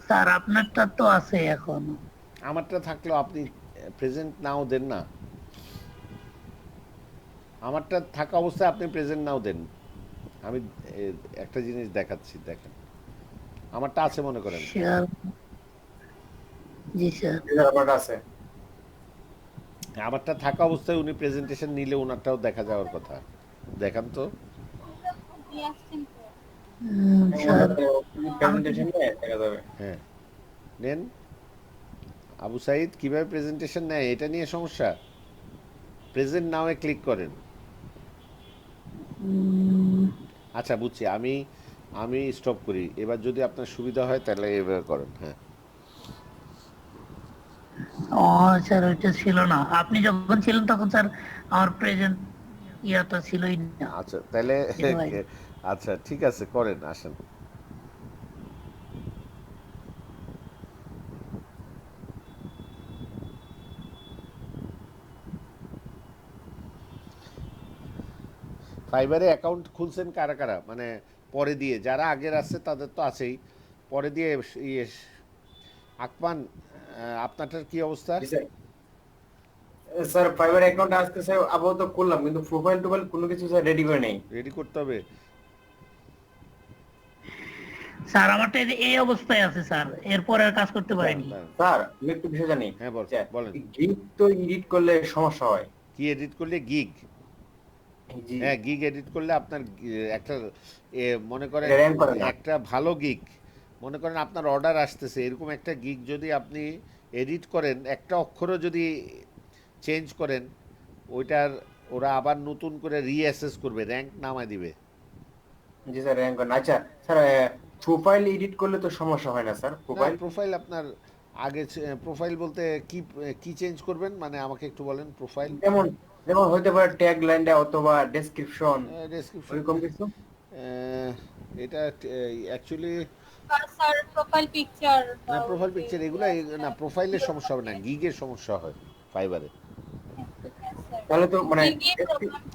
স্যার আপনারটা তো আছে এখন। আমারটা থাকলেও আপনি প্রেজেন্ট নাও দেন না, আমারটা থাকা অবস্থায় আপনি প্রেজেন্ট নাও দেন। আমি একটা জিনিস দেখাচ্ছি, দেখেন আমারটা আছে মনে করেন। স্যার জি স্যার। আমারটা আছে। আমারটা থাকা অবস্থায় উনি প্রেজেন্টেশন নিলে ওনারটাও দেখা যাওয়ার কথা। দেখান তো। দিয়ে আসছেন তো। স্যার প্রেজেন্টেশন নিয়ে দেখা যাবে। হ্যাঁ নেন। আবু সাইদ কিভাবে প্রেজেন্টেশন নেয় এটা নিয়ে সমস্যা? প্রেজেন্ট নাওয়ে ক্লিক করেন। আচ্ছা বুঝছি, আমি আমি স্টপ করি। এবার যদি আপনার সুবিধা হয় তাহলে এভাবে করেন। হ্যাঁ, ও স্যার ওইটা ছিল না, আপনি যখন ছিলেন তখন স্যার আমার প্রেজেন্ট ইয়াটা ছিলই না, আচ্ছা তাহলে যেতে হয়। আচ্ছা ঠিক আছে, করেন, আসেন। ফাইবারে অ্যাকাউন্ট খুলছেন কারা কারা, মানে পরে দিয়ে, যারা আগের আছে তাদের তো আছেই, পরে দিয়ে ইয়ে আকমান, আপনারটার কি অবস্থা? জি স্যার। স্যার ফাইবার অ্যাকাউন্ট আজকে স্যার আপাতত করলাম, কিন্তু প্রোফাইল টোফাইল কোনো কিছু স্যার রেডি করে নেই। রেডি করতে হবে। স্যার আমারটা এই অবস্থায় আছে স্যার, এরপরে আর কাজ করতে পারিনি। দাঁড়ান। স্যার আমি একটু বিষয় জানি। হ্যাঁ, বলেন। গিগ তো এডিট করলে সমস্যা হয়। কি এডিট করলে? গিগ? জি। হ্যাঁ, গিগ এডিট করলে আপনার একটা মনে করেন এটা rank করে না। একটা ভালো গিগ, মনে করেন আপনার অর্ডার আসতেছে, এরকম একটা গিগ যদি আপনি এডিট করেন, একটা অক্ষরও যদি চেঞ্জ করেন, ওইটার ওরা আবার নতুন করে রিঅ্যাসেস করবে, র্যাঙ্ক নামায় দিবে। জি স্যার র্যাঙ্ক করে না। আচ্ছা স্যার প্রোফাইল এডিট করলে তো সমস্যা হয় না স্যার? না, প্রোফাইল প্রোফাইল আপনার আগে প্রোফাইল বলতে কি কি চেঞ্জ করবেন, মানে আমাকে একটু বলেন। প্রোফাইল যেমন যেমন হইতে পারে ট্যাগ লাইনটা অথবা ডেসক্রিপশন, ডেসক্রিপশন, ওইরকম কিছু। এটা অ্যাকচুয়ালি আর স্যার প্রোফাইল পিকচার না, প্রোফাইল পিকচার এগুলো না, প্রোফাইলের সমস্যা হবে না, গিগের সমস্যা হয় ফাইবারে। তাহলে তো মানে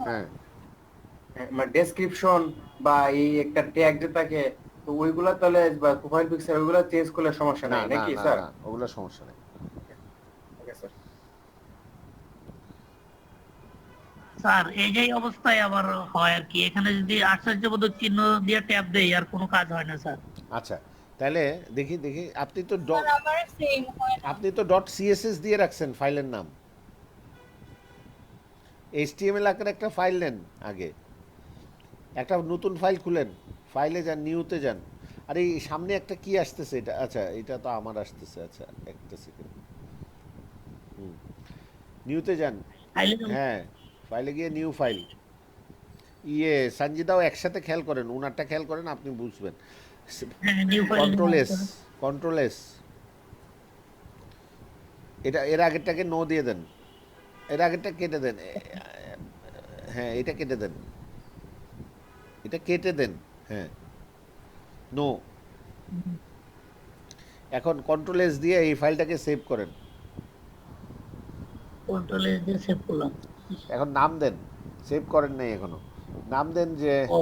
হ্যাঁ, মানে ডেসক্রিপশন বা এই একটা ট্যাগ যে থাকে, তো ওইগুলা তাহলে বা প্রোফাইল পিকচার ওইগুলা চেঞ্জ করলে সমস্যা না নাই না নাকি না স্যার? না, ওগুলো সমস্যা নেই। Okay sir. স্যার এই যে অবস্থায় আবার হয় আর কি, এখানে যদি আশ্চর্যবোধক চিহ্ন দিয়ে ট্যাব দেই আর কোনো কাজ হয় না স্যার। আচ্ছা তাহলে দেখি দেখি, আপনি তো স্যার আমার সেম হয় না। আপনি তো ডট সিএসএস দিয়ে রাখছেন ফাইলের নাম। এইচটিএমএল আকারে একটা ফাইল নেন আগে, একটা নতুন ফাইল খুলেন, ফাইলে যান, নিউতে যান। আর এই সামনে একটা কি আসতেছে এটা, আচ্ছা এটা তো আমার আসতেছে, আচ্ছা একটা সেকেন্ড। নিউতে যান। ফাইলে হ্যাঁ, ফাইলে গিয়ে নিউ ফাইল, সঞ্জিদাও একসাথে খেয়াল করেন, উনারটা খেয়াল করেন, আপনি বুঝবেন। New file control S, control S, এটা এর আগেরটাকে নো দিয়ে দেন, এর আগেরটা কেটে দেন। হ্যাঁ, এটা কেটে দেন, এটা কেটে দেন। হ্যাঁ, নো। এখন কন্ট্রোল এস দিয়ে এই ফাইলটাকে সেভ করেন। কন্ট্রোলে দিয়ে সেভ করলাম। এখন নাম দেন, সেভ করেন নাই এখনো, নাম দেন যে ও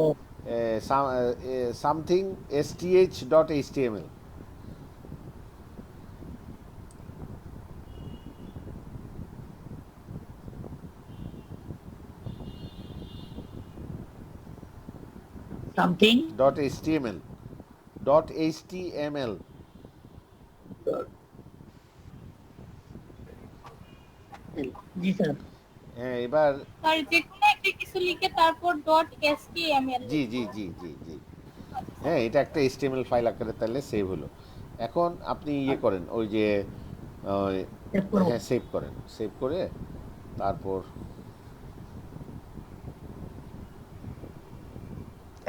something STH dot HTML. Something dot HTML, dot HTML. জি স্যার। হ্যাঁ, এবার স্যার যে কোনো একটা কিছু লিখে তারপর ডট এসটিএমএল। জি জি জি জি জি, হ্যাঁ এটা একটা এইচটিএমএল ফাইল আকারে তাহলে সেভ হলো। এখন আপনি ইয়ে করেন, ওই যে ওই, সেভ করব। হ্যাঁ সেভ করেন, সেভ করে তারপর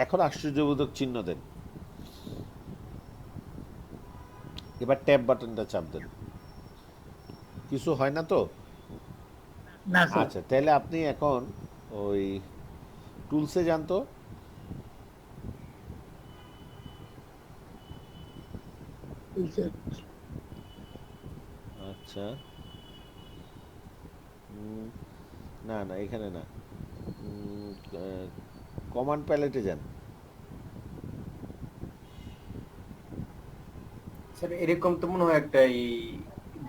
এখন আশ্চর্যবোধক চিহ্ন দেন, এবার ট্যাব বাটনটা চাপ দেন। কিছু হয় না তো? না স্যার। আচ্ছা তাহলে আপনি এখন ওই টুলসে যান তো। আচ্ছা, না না এখানে না, কমান্ড প্যালেটে যান। স্যার এরকম তো মনে হয় একটা এই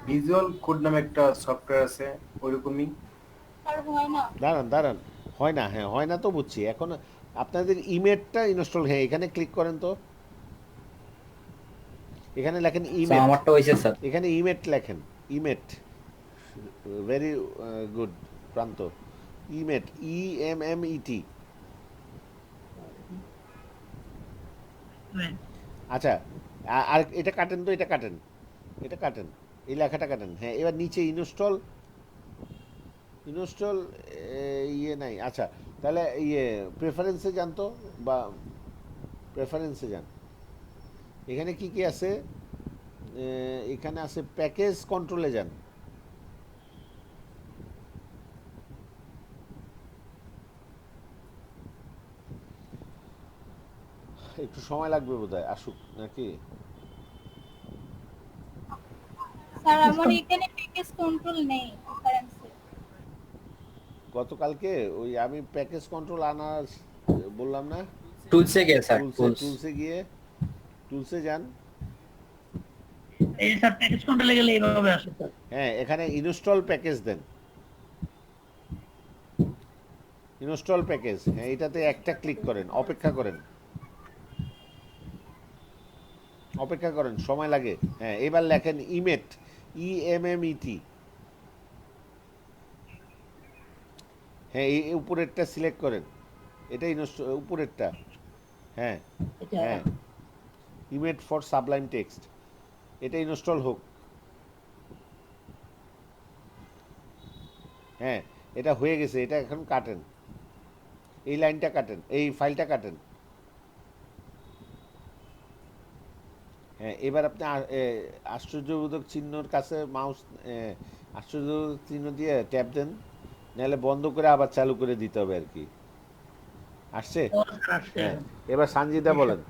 ভিজুয়াল কোড নামে একটা সফটওয়্যার আছে, ওইরকমই। আর হয় না। দাঁড়ান দাঁড়ান, হয় না, হ্যাঁ হয় না তো বুঝছি। এখন আপনাদের ইমেটটা ইনস্টল, হ্যাঁ এখানে ক্লিক করেন তো, এখানে লেখেন ইমেট, আমারটা হয়েছে স্যার। এখানে ইমেট লেখেন, ইমেট, ভেরি গুড প্রান্ত, ইমেট, ইএমএমইটি। আচ্ছা, আর এটা কাটেন তো, এটা কাটেন, এটা কাটেন, এই লেখাটা কাটেন। হ্যাঁ, এবার নিচে ইনস্টল, ইনস্টল ইয়ে নাই। আচ্ছা তাহলে ইয়ে প্রেফারেন্সে যান তো, বা প্রেফারেন্সে যান, এখানে কি কি আছে, এখানে আছে প্যাকেজ কন্ট্রোলে যান। একটু সময় লাগবে বোধহয় আসুক নাকি। স্যার আমার এখানে প্যাকেজ কন্ট্রোল নেই প্রেফারেন্সে। গতকালকে ওই আমি প্যাকেজ কন্ট্রোল আনার বললাম না, টুলসে গিয়ে স্যার, টুলসে গিয়ে টুলসে যান। এই স্যার প্যাকেজ কন্ট্রোলে গেলে এইভাবে আসে স্যার। হ্যাঁ, এখানে ইনস্টল প্যাকেজ দেন, ইনস্টল প্যাকেজ, হ্যাঁ এটাতে একটা ক্লিক করেন, অপেক্ষা করেন, অপেক্ষা করেন, সময় লাগে। হ্যাঁ, এবার লেখেন ইমেট, ইএমএমইটি। হ্যাঁ, এই উপরেরটা সিলেক্ট করেন, এটা উপরেরটা। হ্যাঁ এটা হ্যাঁ, ইমেট ফর সাবলাইম টেক্সট, এটা ইনস্টল হোক। হ্যাঁ, এটা হয়ে গেছে, এটা এখন কাটেন, এই লাইনটা কাটেন, এই ফাইলটা কাটেন। হ্যাঁ, এবার আপনি আশ্চর্যবোধক চিহ্নর কাছে মাউস, আশ্চর্যবোধক চিহ্ন দিয়ে ট্যাপ দেন, নাহলে বন্ধ করে আবার চালু করে দিতে হবে আর কি। আসছে? আসছে। হ্যাঁ, এবার সানজিদা বলেন।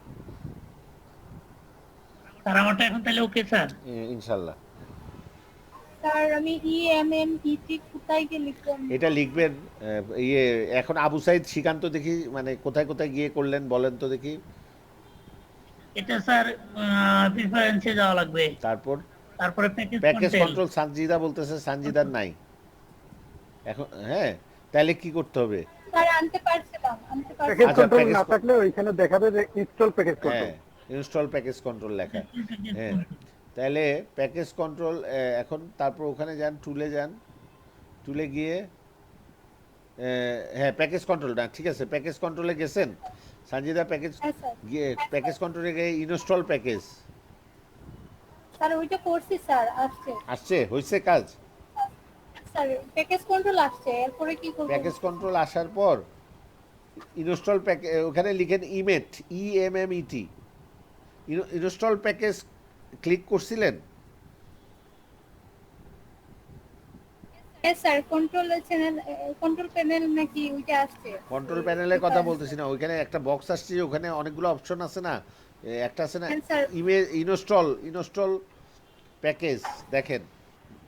স্যার আমারটা এখন তাহলে ওকে স্যার। ইনশাল্লাহ। স্যার আমি ইএমএমইটি কোথায় গিয়ে লিখলাম? এটা লিখবেন, ইয়ে এখন আবু সাইদ শ্রীকান্ত দেখি মানে কোথায় কোথায় গিয়ে করলেন বলেন তো দেখি। এটা স্যার প্রেফারেন্সে যাওয়া লাগবে, তারপর তারপরে package package control. Control Sanjida বলতেছে, সানজিদার নাই এখন। হ্যাঁ, তাহলে কি করতে হবে? স্যার আনতে পারছিলাম, আনতে প্যাকেজ পারছিলাম। আচ্ছা, কন্ট্রোল প্যাকেজ না থাকলে ওইখানে দেখাবে যে ইনস্টল প্যাকেজ হ্যাঁ, কন্ট্রোল। ইনস্টল প্যাকেজ কন্ট্রোল লেখা। হ্যাঁ, তাহলে প্যাকেজ কন্ট্রোল এখন, তারপর ওখানে যান, টুলে যান, টুলে গিয়ে হ্যাঁ প্যাকেজ কন্ট্রোল না, ঠিক আছে, প্যাকেজ কন্ট্রোলে গেছেন সঞ্জিদা, প্যাকেজ হ্যাঁ স্যার। গিয়ে প্যাকেজ কন্ট্রোলে গিয়ে ইনস্টল প্যাকেজ স্যার ওইটা করছি স্যার, আসছে। আসছে, হয়েছে কাজ। স্যার প্যাকেজ কন্ট্রোল আসছে, এরপরে কি করব? প্যাকেজ কন্ট্রোল আসার পর ইনস্টল প্যাকেজ, ওখানে লিখেন ইমেট, ইএমএমইটি, ইনস্টল প্যাকেজ ক্লিক করছিলেন? হ্যাঁ sir, control channel, control panel নাকি ওইটা আসছে? কন্ট্রোল প্যানেলের কথা বলতেছি না, ওইখানে একটা বক্স আসছে, ওখানে অনেকগুলো অপশন আছে না, একটা আছে না হ্যাঁ স্যার। ইনস্টল প্যাকেজ, দেখেন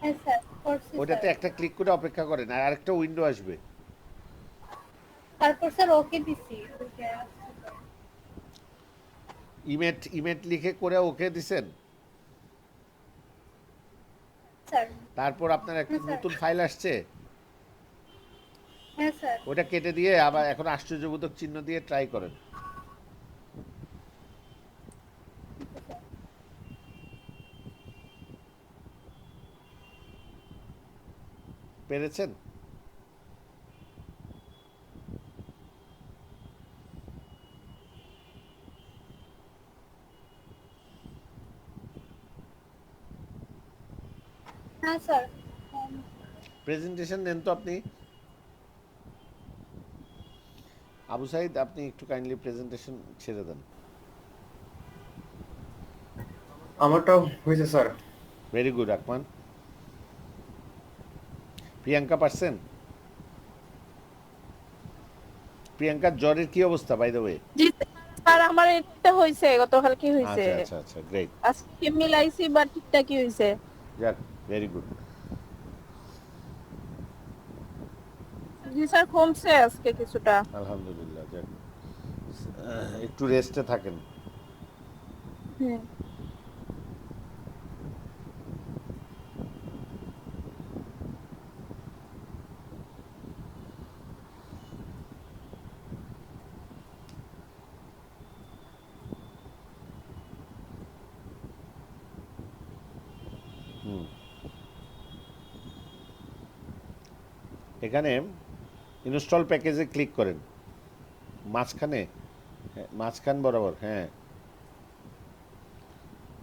হ্যাঁ স্যার, করছি ওইটাতে স্যার। একটা ক্লিক করে অপেক্ষা করেন, আর আরেকটা উইন্ডো আসবে। তারপর স্যার ওকে দিছি, ওইটা আসছে স্যার। ইমেট লিখে করে ওকে দিছেন। স্যার। তারপর আপনার একটা হ্যাঁ, স্যার। নতুন ফাইল আসছে, হ্যাঁ স্যার। ওটা কেটে দিয়ে আবার এখন আশ্চর্যবোধক চিহ্ন দিয়ে ট্রাই করেন। পেরেছেন? হ্যাঁ স্যার। প্রেজেন্টেশন দেন তো আপনি, আবু সাইদ, আপনি একটু কাইন্ডলি প্রেজেন্টেশন ছেড়ে দেন। আমারটাও হয়েছে sir. Very good Akman. Priyanka পারছেন? প্রিয়াঙ্কার জ্বরের কি অবস্থা বাই দ্য ওয়ে? জি স্যার, আমার এটা হইছে, গতকালকে হইছে। আচ্ছা আচ্ছা আচ্ছা, গ্রেট। আজকে মিলাইছি বা ঠিকঠাকই হইছে। যাক, ভেরি গুড। জি স্যার, কমছে আজকে কিছুটা। আলহামদুলিল্লাহ, যাক, একটু রেস্টে থাকেন। হুম। হুম, এখানে ইনস্টল প্যাকেজে ক্লিক করেন, মাঝখানে, মাঝখান বরাবর, হ্যাঁ,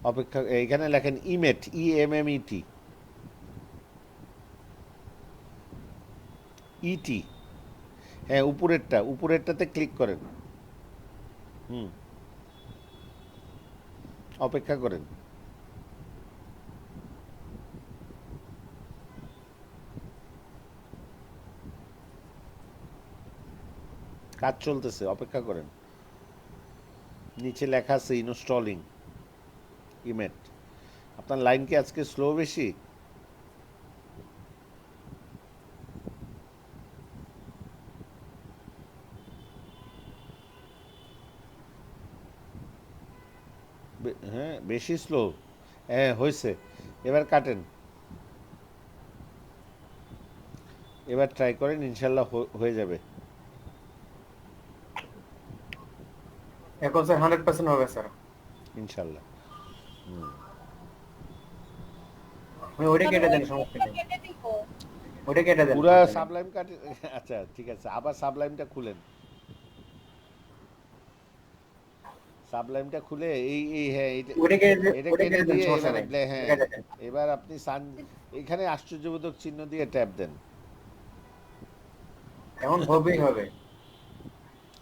অপেক্ষা, এইখানে লেখেন ইমেট, ইএমএমইটি, ইটি, হ্যাঁ উপরেরটাতে ক্লিক করেন। হুম, অপেক্ষা করেন। কাজ চলতেছে, অপেক্ষা করেন। নিচে লেখা আছে ইনস্টলিং ইমেট। আপনার লাইন কি আজকে স্লো বেশি? হ্যাঁ, বেশি স্লো। হ্যাঁ, হয়েছে। এবার কাটেন, এবার ট্রাই করেন, ইনশাল্লাহ হয়ে যাবে। এখন স্যার 100% হবে স্যার। ইনশাল্লাহ। ওইটা স্যার কেটে ওই দেন, সমস্যা কোডটা নেই। কেটে দিব। ওইটা কেটে দেন, পুরা সমস্যা নেই। সাবলাইম কাটে। আচ্ছা ঠিক আছে, আবার সাবলাইমটা খুলেন। সাবলাইমটা খুলে এই এই হ্যাঁ এটা ওইটা কেটে কেটে দেন, দিয়ে সমস্যা এবারে নেই। হ্যাঁ, কেটে দেন। এবার আপনি এখানে আশ্চর্যবোধক চিহ্ন দিয়ে ট্যাপ দেন। এখন হবেই হবে।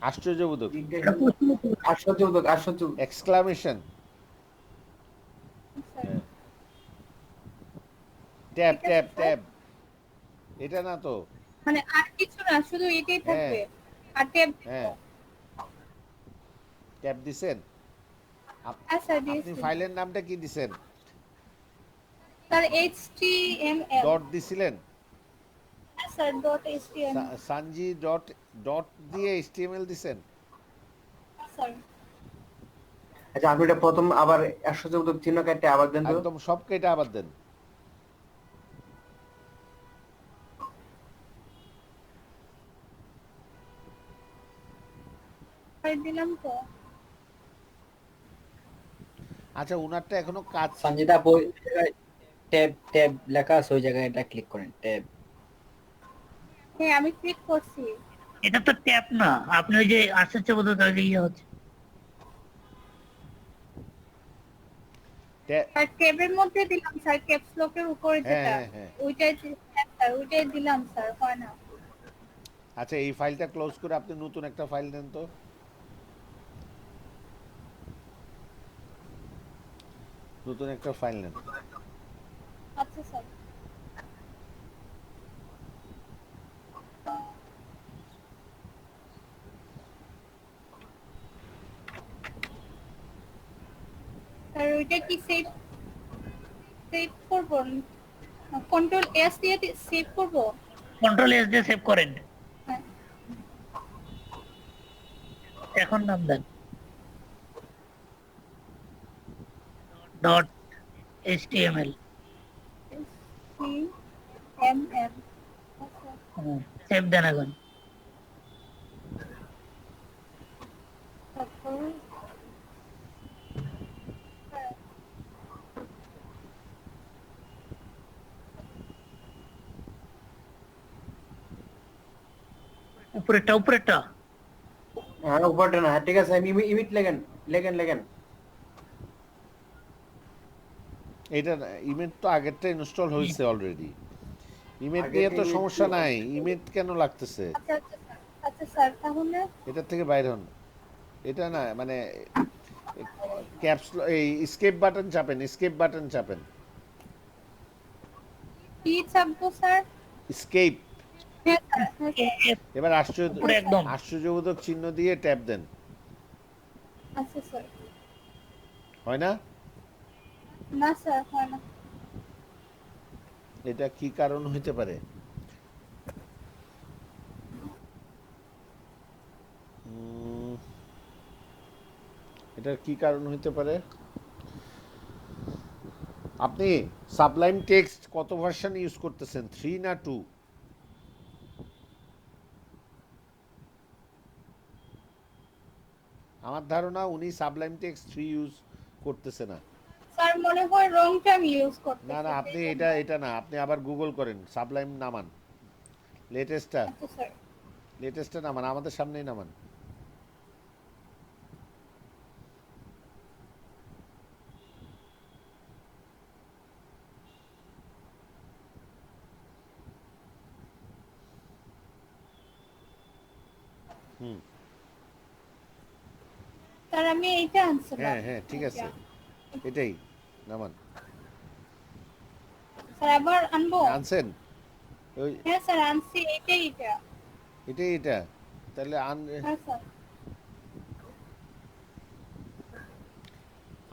আশ্চর্যবোধক, আশ্চর্যবোধক, আশ্চর্য। এক্সক্লামেশন। স্যার হ্যাঁ, ট্যাপ ঠিক আছে ট্যাপ স্যার, ট্যাপ। এটা না তো? মানে আর কিছু না, শুধু এটাই হ্যাঁ থাকবে আর ট্যাব দিব। হ্যাঁ, ট্যাপ দিছেন? স্যার আপনি দিয়েছি ফাইলের নামটা কি দিছেন? Sir, HTML। ডট দিছিলেন? Sir dot HTML। সানজি dot dot দিয়ে এইচটিএমএল দিছেন? স্যার আচ্ছা, আপনি এটা প্রথম আবার আশ্চর্যবোধক চিহ্ন কেটে আবার দেন তো। একদম সব কেটে আবার দেন। দিলাম তো। আচ্ছা, উনারটা এখনো কাজ। সঞ্জিতা বই ট্যাব ট্যাব লেখা আছে ওই জায়গায়, এটা ক্লিক করেন ট্যাব। হ্যাঁ আমি ক্লিক করছি। এটা তো ট্যাপ না, আপনি ওই যে আশ্চর্যবোধক ইয়ে হচ্ছে। স্যার ট্যাবের মধ্যে দিলাম স্যার, ক্যাপস লকের উপরে হ্যাঁ যেটা, হ্যাঁ হ্যাঁ। হ্যাঁ, স্যার ওইটাই দিলাম স্যার, হয় না। আচ্ছা, এই ফাইলটা ক্লোজ করে আপনি নতুন একটা ফাইল দেন তো। নতুন একটা ফাইল নেন। আচ্ছা স্যার। স্যার ওইটা কি সেভ সেভ করব? কন্ট্রোল এস দিয়ে সেভ করব? কন্ট্রোল এস দিয়ে সেভ করেন, হ্যাঁ। এখন নাম দেন ডট এইচটিএমএল। HTML। আচ্ছা সেভ দেন এখন। তারপর উপরেরটা উপরেরটা। হ্যাঁ, উপরটা না। হ্যাঁ, ঠিক আছে, আমি ইমিট লেগেন লেগেন লেগেন। এটা ইমেজ তো আগেরটা ইনস্টল হয়েছে অলরেডি। ইমেজ নিয়ে আগেরটা তো image সমস্যা ছিল। নাই, ইমেজ কেন লাগতেছে? আচ্ছা আচ্ছা স্যার, আচ্ছা স্যার তাহলে এটার থেকে বাইরে হন। এটা না মানে ক্যাপস, এই এসকেপ বাটন চাপেন, এসকেপ বাটন চাপেন। কি চাপবো স্যার? এসকেপ। হ্যাঁ স্যার, হ্যাঁ স্যার। এবার উপরে একদম। আশ্চর্যবোধক চিহ্ন দিয়ে ট্যাপ দেন। আচ্ছা স্যার। হয় না? না স্যার, হয় না। এটা কি কারণ হতে পারে? এটার কি কারণ হতে পারে? আপনি সাবলাইম টেক্সট কত ভার্সন ইউজ করতেছেন, 3 না 2? আমার ধারণা উনি সাবলাইম টেক্সট 3 ইউজ করতেছে না। স্যার মনে হয় রং টাইম ইউজ করতে। না না, আপনি এটা না, আপনি আবার গুগল করেন, সাবলাইম নামান, লেটেস্টটা। আচ্ছা স্যার। লেটেস্টটা নামান, আমাদের সামনেই নামান। স্যার আমি এইটা আনছিলাম। হ্যাঁ হ্যাঁ, ঠিক আছে। এটাই নামান। স্যার আবার আনবো? আনছেন? ওই হ্যাঁ স্যার আনছি, এটাই এটা। এটাই এটা, তাহলে হ্যাঁ স্যার।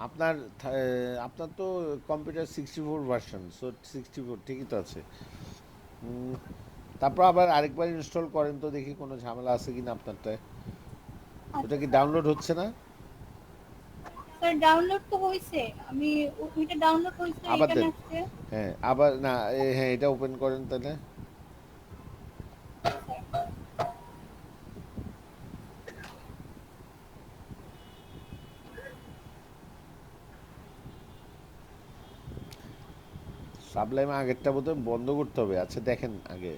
আপনার আপনার তো কম্পিউটার 64 ভার্সন, সো 64 ঠিকই তো আছে। তারপর আবার আরেকবার ইনস্টল করেন তো দেখি কোনো ঝামেলা আছে কিনা আপনারটায়। ওটা কি ডাউনলোড হচ্ছে না? স্যার ডাউনলোড তো হইছে, আমি ওইটা ডাউনলোড হইছে, আবার এখানে দেন। আসছে। হ্যাঁ আবার না, হ্যাঁ এটা ওপেন করেন তাহলে। সাবলাইম আগেরটা বোধহয় বন্ধ করতে হবে। আচ্ছা দেখেন আগে।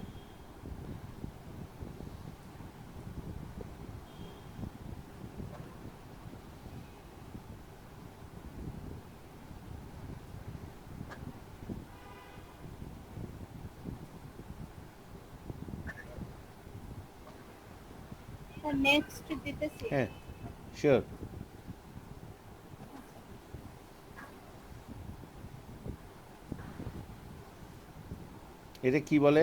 স্যার নেক্সট দিতেছি। হ্যাঁ শিওর। এটা কি বলে?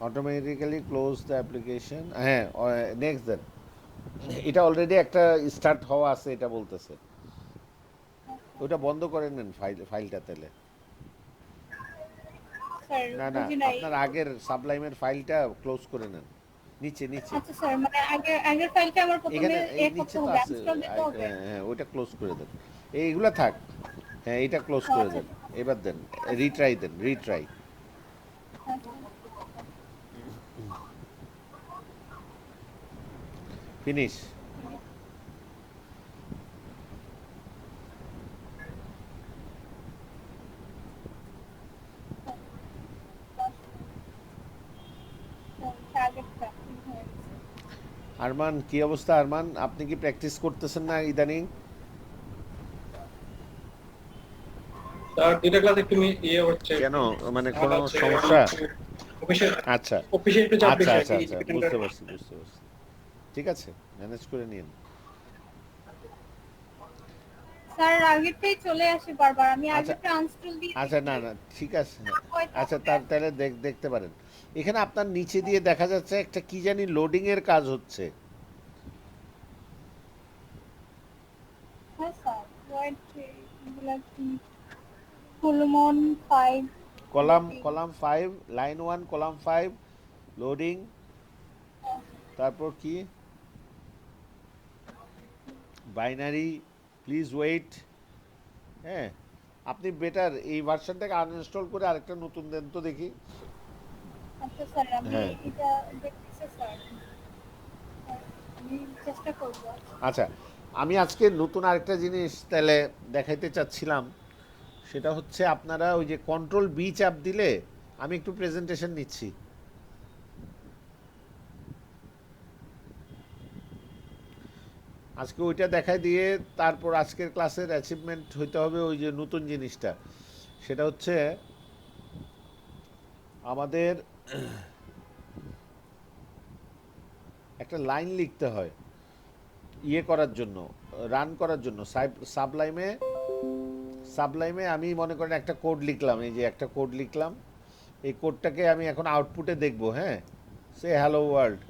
Automatically close the application. হ্যাঁ নেক্সট দেন। এটা অলরেডি একটা স্টার্ট হওয়া আছে এটা বলতেছে। ওটা বন্ধ করে নেন ফাইলটা তাহলে। স্যার না না, বুঝি নাই। আপনার আগের সাবলাইমের ফাইলটা ক্লোজ করে নেন। নিচে নিচে আচ্ছা স্যার, মানে আগের ফাইলটা আমার প্রথমে এখানে এই করতে নিচে তো হবে, আছে। ইনস্টল দিতে হবে। হ্যাঁ হ্যাঁ ওইটা ক্লোজ করে দেন। এইগুলা থাক। হ্যাঁ এটা ক্লোজ করে আচ্ছা দেন। এবার দেন, রিট্রাই দেন, রিট্রাই। ফিনিশ। আগেরটা হয়ে গেছে। আরমান কি অবস্থা? আরমান আপনি কি প্র্যাকটিস করতেছেন না ইদানিং? স্যার দুইটা ক্লাস একটু ইয়ে হচ্ছে, কেন, মানে ঝামেলা কোনো হচ্ছে, সমস্যা? অফিসে আচ্ছা অফিসে একটু চাপ আচ্ছা বেশি আর আচ্ছা কি, আচ্ছা ডিপেন্ডার। বুঝতে পারছি বুঝতে পারছি। ঠিক আছে, ম্যানেজ করে নিন। স্যার আগেরটাই চলে আসে বারবার, আমি আচ্ছা আগেরটা আনস্টল দিয়ে আচ্ছা দেখি। না না ঠিক আছে। হয়তো আচ্ছা হবে। তাহলে দেখতে পারেন। এখানে আপনার নিচে দিয়ে দেখা যাচ্ছে একটা কি জানি লোডিং এর কাজ হচ্ছে। হ্যাঁ স্যার, ওয়েট, এগুলা কি ফুলমন 5 কলাম 5 লাইন 1 কলাম 5 লোডিং। তারপর কি বাইনারি প্লিজ ওয়েট। হ্যাঁ আপনি বেটার এই ভার্সনটাকে আনইনস্টল করে আরেকটা নতুন দেন তো দেখি। আচ্ছা স্যার, আমি হ্যাঁ এটা দেখতেছি স্যার, আমি চেষ্টা করব। আচ্ছা, আমি আজকে নতুন আরেকটা জিনিস তাহলে দেখাইতে চাচ্ছিলাম। সেটা হচ্ছে আপনারা ওই যে কন্ট্রোল বি চাপ দিলে, আমি একটু প্রেজেন্টেশন নিচ্ছি। আজকে ওইটা দেখাই দিয়ে তারপর আজকের ক্লাসের অ্যাচিভমেন্ট হইতে হবে ওই যে নতুন জিনিসটা। সেটা হচ্ছে আমাদের একটা লাইন লিখতে হয় ইয়ে করার জন্য, রান করার জন্য। সাবলাইমে আমি মনে করেন একটা কোড লিখলাম, এই যে একটা কোড লিখলাম। এই কোডটাকে আমি এখন আউটপুটে দেখব। হ্যাঁ সে হ্যালো ওয়ার্ল্ড,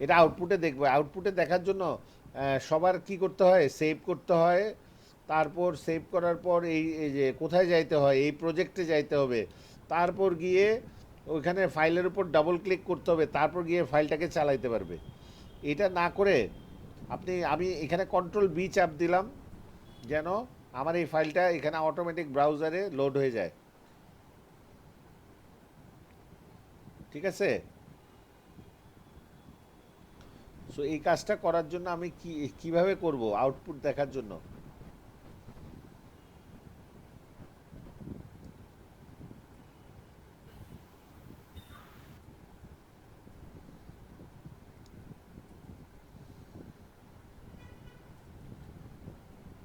এটা আউটপুটে দেখবো। আউটপুটে দেখার জন্য সবার কি করতে হয়, সেভ করতে হয়। তারপর সেভ করার পর এই যে কোথায় যাইতে হয়, এই প্রজেক্টে যাইতে হবে। তারপর গিয়ে ওইখানে ফাইলের উপর ডাবল ক্লিক করতে হবে, তারপর গিয়ে ফাইলটাকে চালাইতে পারবে। এটা না করে আমি এখানে কন্ট্রোল বি চাপ দিলাম যেন আমার এই ফাইলটা এখানে অটোমেটিক ব্রাউজারে লোড হয়ে যায়। ঠিক আছে? সো এই কাজটা করার জন্য আমি কিভাবে করব আউটপুট দেখার জন্য?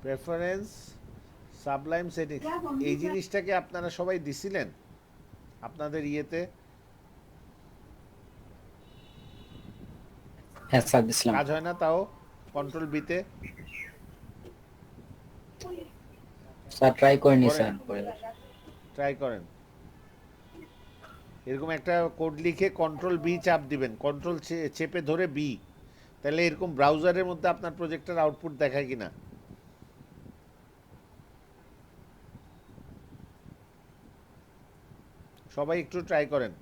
প্রেফারেন্স সাবলাইম সেটিংস, এই জিনিসটাকে আপনারা সবাই দিছিলেন আপনাদের ইয়েতে? হ্যাঁ স্যার দিছিলাম। কাজ হয় না তাও? কন্ট্রোল বিতে স্যার ট্রাই করিনি করেন। স্যার পরে ট্রাই করেন। এরকম একটা কোড লিখে কন্ট্রোল বি চাপ দিবেন, কন্ট্রোল চেপে ধরে বি, তাহলে এরকম ব্রাউজারের মধ্যে আপনার প্রজেক্টের আউটপুট দেখায় কিনা। সবাই একটু ট্রাই করেন।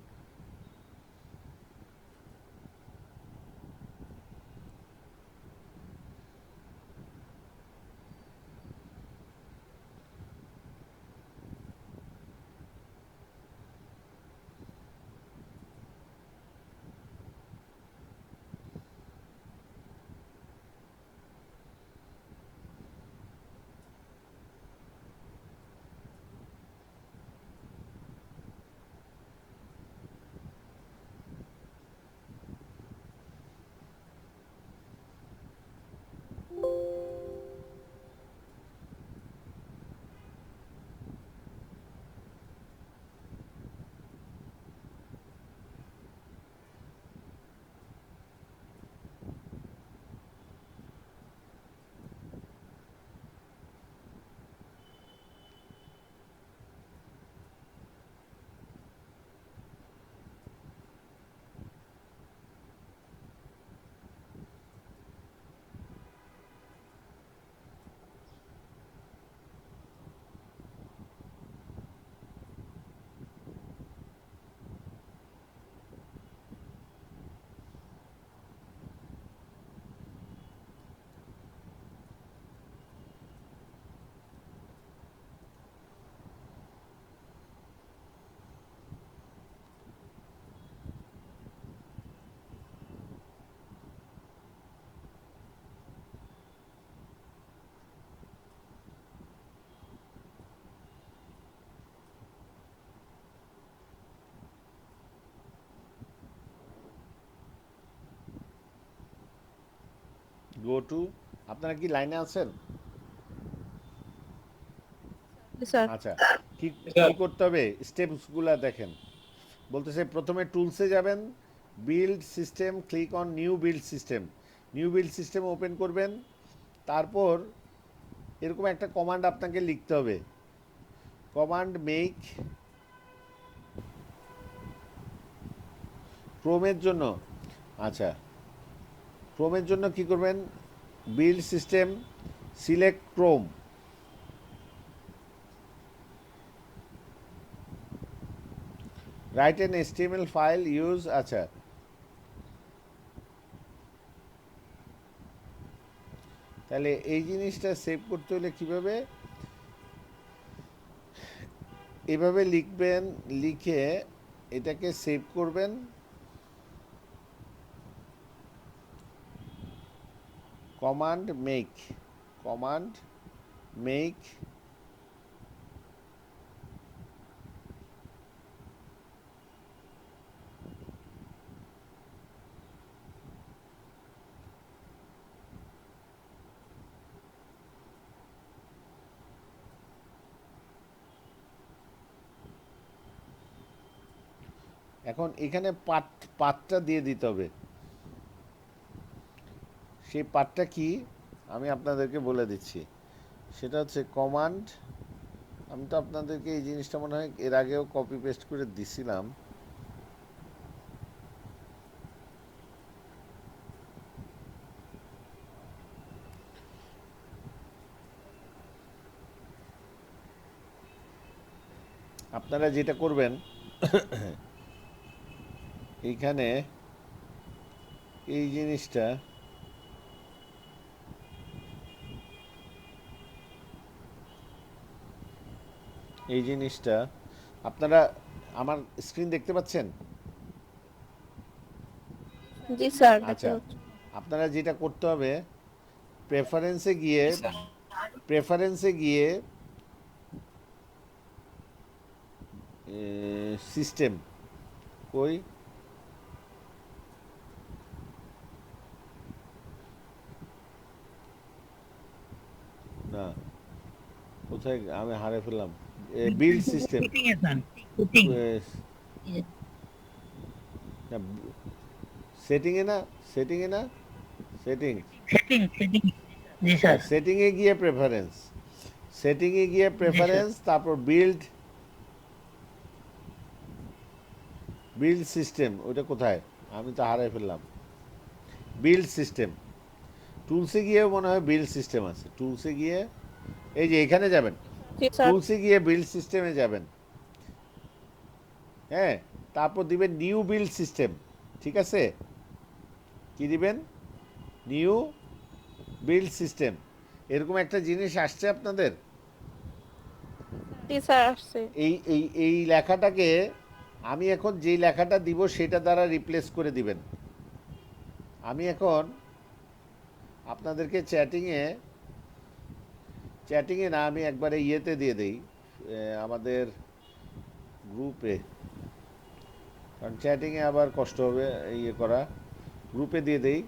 গো টু, আপনারা কি লাইনে আছেন? স্যার আচ্ছা, কি কি করতে হবে স্টেপসগুলো দেখেন। বলতেছে প্রথমে টুলসে যাবেন, build system, click on new build system. New build system open করবেন, তারপর এরকম একটা কমান্ড আপনাকে লিখতে হবে, কমান্ড মেক। ক্রোমের জন্য, আচ্ছা ক্রোমের জন্য কি করবেন, build system, select Chrome, write an HTML file use. আচ্ছা, তাহলে এই জিনিসটা সেভ করতে হলে কিভাবে, এভাবে লিখবেন, লিখে এটাকে সেভ করবেন। কমান্ড মেক, কমান্ড মেক, এখন এখানে পাথটা দিয়ে দিতে হবে। সেই পাথটা কি আমি আপনাদেরকে বলে দিচ্ছি, সেটা হচ্ছে কমান্ড। আমি তো আপনাদেরকে এই জিনিসটা মনে হয় এর আগেও কপি পেস্ট করে দিছিলাম। আপনারা যেটা করবেন, এইখানে এই জিনিসটা আপনারা আমার স্ক্রিন দেখতে পাচ্ছেন? জি স্যার আচ্ছা, আপনারা যেটা করতে হবে, প্রেফারেন্সে গিয়ে সিস্টেম কই, না কোথায় আমি হারিয়ে ফেললাম, বিল্ড সিস্টেম, সেটিংয়ে না, সেটিং, সেটিং সেটিং জি স্যার। সেটিংয়ে গিয়ে প্রেফারেন্স, সেটিংয়ে গিয়ে জি স্যার। প্রেফারেন্স, তারপর বিল্ড, বিল্ড সিস্টেম, ওইটা কোথায়, আমি তো হারাই ফেললাম। বিল্ড সিস্টেম, টুলসে গিয়ে মনে হয় বিল্ড সিস্টেম আছে, টুলসে গিয়ে এই যে এখানে যাবেন, জি স্যার। টুলসে গিয়ে বিল্ড সিস্টেমে যাবেন, হ্যাঁ, তারপর দিবেন নিউ বিল্ড সিস্টেম, ঠিক আছে, কি দিবেন, নিউ বিল্ড সিস্টেম, এরকম একটা জিনিস আসছে আপনাদের। জি স্যার আসছে। এই লেখাটাকে আমি এখন যেই লেখাটা দিব সেটা দ্বারা রিপ্লেস করে দিবেন। আমি এখন আপনাদেরকে চ্যাটিংয়ে না, আমি একবারে ইয়েতে দিয়ে দেই, আমাদের গ্রুপে, কারণ চ্যাটিংয়ে আবার কষ্ট হবে ইয়ে করা, গ্রুপে দিয়ে দেই।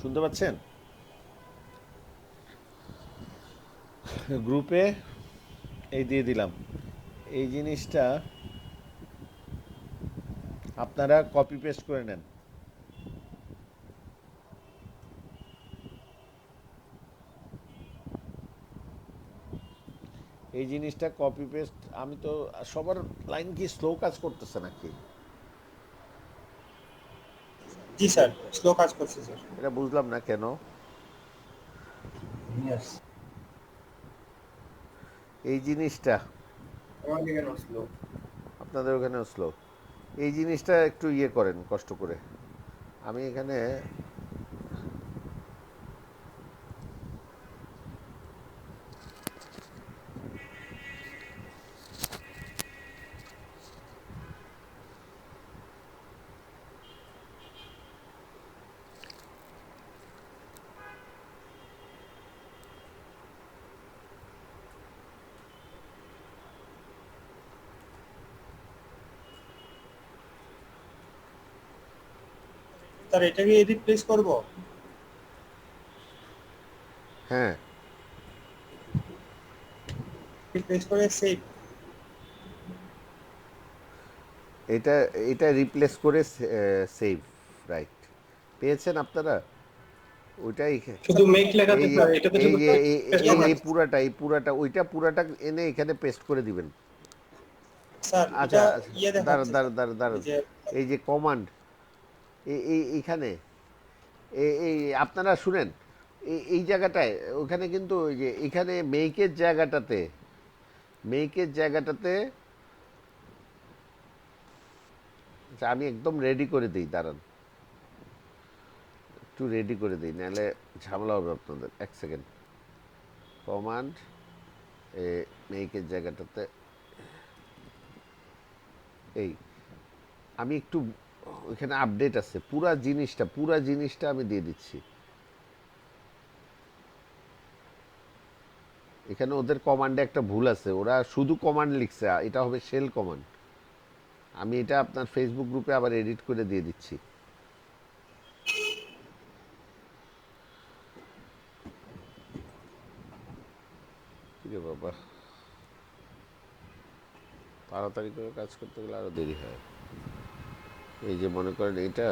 শুনতে পাচ্ছেন? গ্রুপে এই দিয়ে দিলাম। এই জিনিসটা আপনারা কপি পেস্ট করে নেন। এই জিনিসটা কপি পেস্ট, আমি তো সবার লাইন কি স্লো কাজ করতেছে নাকি? জি স্যার, স্লো কাজ করছে স্যার। এটা বুঝলাম না কেন। এই জিনিসটা আমাকে কেন স্লো? আপনাদের ওখানেও স্লো। এই জিনিসটা একটু ইয়ে করেন কষ্ট করে। আমি এখানে স্যার এটাকে রিপ্লেস করব? হ্যাঁ, রিপ্লেস করে সেভ। এটা এটা রিপ্লেস করে সেভ, রাইট, পেয়েছেন আপনারা? ওইটাই শুধু মেক লেখাতে এই স্যার, এটাতে এই শুধু যে paste এই করা। এই পুরাটা, এই পুরাটা, ওইটা পুরাটা এনে এখানে পেস্ট করে দিবেন। স্যার আচ্ছা এটা আচ্ছা, ইয়ে দাঁড়ান দেখাচ্ছে স্যার, দাঁড়ান দাঁড়ান এই দাঁড়ান, যে এই যে কমান্ড, এইখানে এই আপনারা শুনেন, এই জায়গাটায় ওখানে কিন্তু ওই যে এখানে মেইকের জায়গাটাতে আচ্ছা, আমি একদম রেডি করে দিই, দাঁড়ান একটু রেডি করে দিই, নাহলে ঝামেলা হবে আপনাদের। এক সেকেন্ড, কমান্ড মেইকের জায়গাটাতে, এই আমি একটু ওইখানে আপডেট আছে, পুরা জিনিসটা আমি দিয়ে দিচ্ছি। এখানে ওদের কমান্ডে একটা ভুল আছে, ওরা শুধু কমান্ড লিখছে, এটা হবে শেল কমান্ড। আমি এটা আপনার ফেসবুক গ্রুপে আবার এডিট করে দিয়ে দিচ্ছি। ঠিক আছে বাবা, তাড়াতাড়ি করে কাজ করতে গেলে আরো দেরি হয়। এই যে মনে করেন এটা,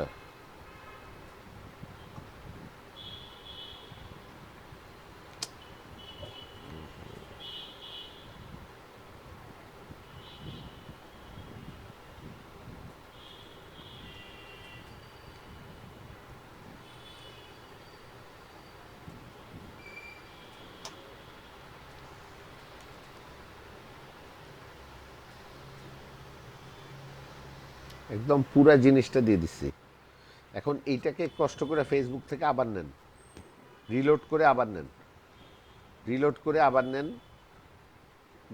একদম পুরা জিনিসটা দিয়ে দিচ্ছি। এখন এইটাকে কষ্ট করে ফেসবুক থেকে আবার নেন, রিলোড করে আবার নেন, রিলোড করে আবার নেন,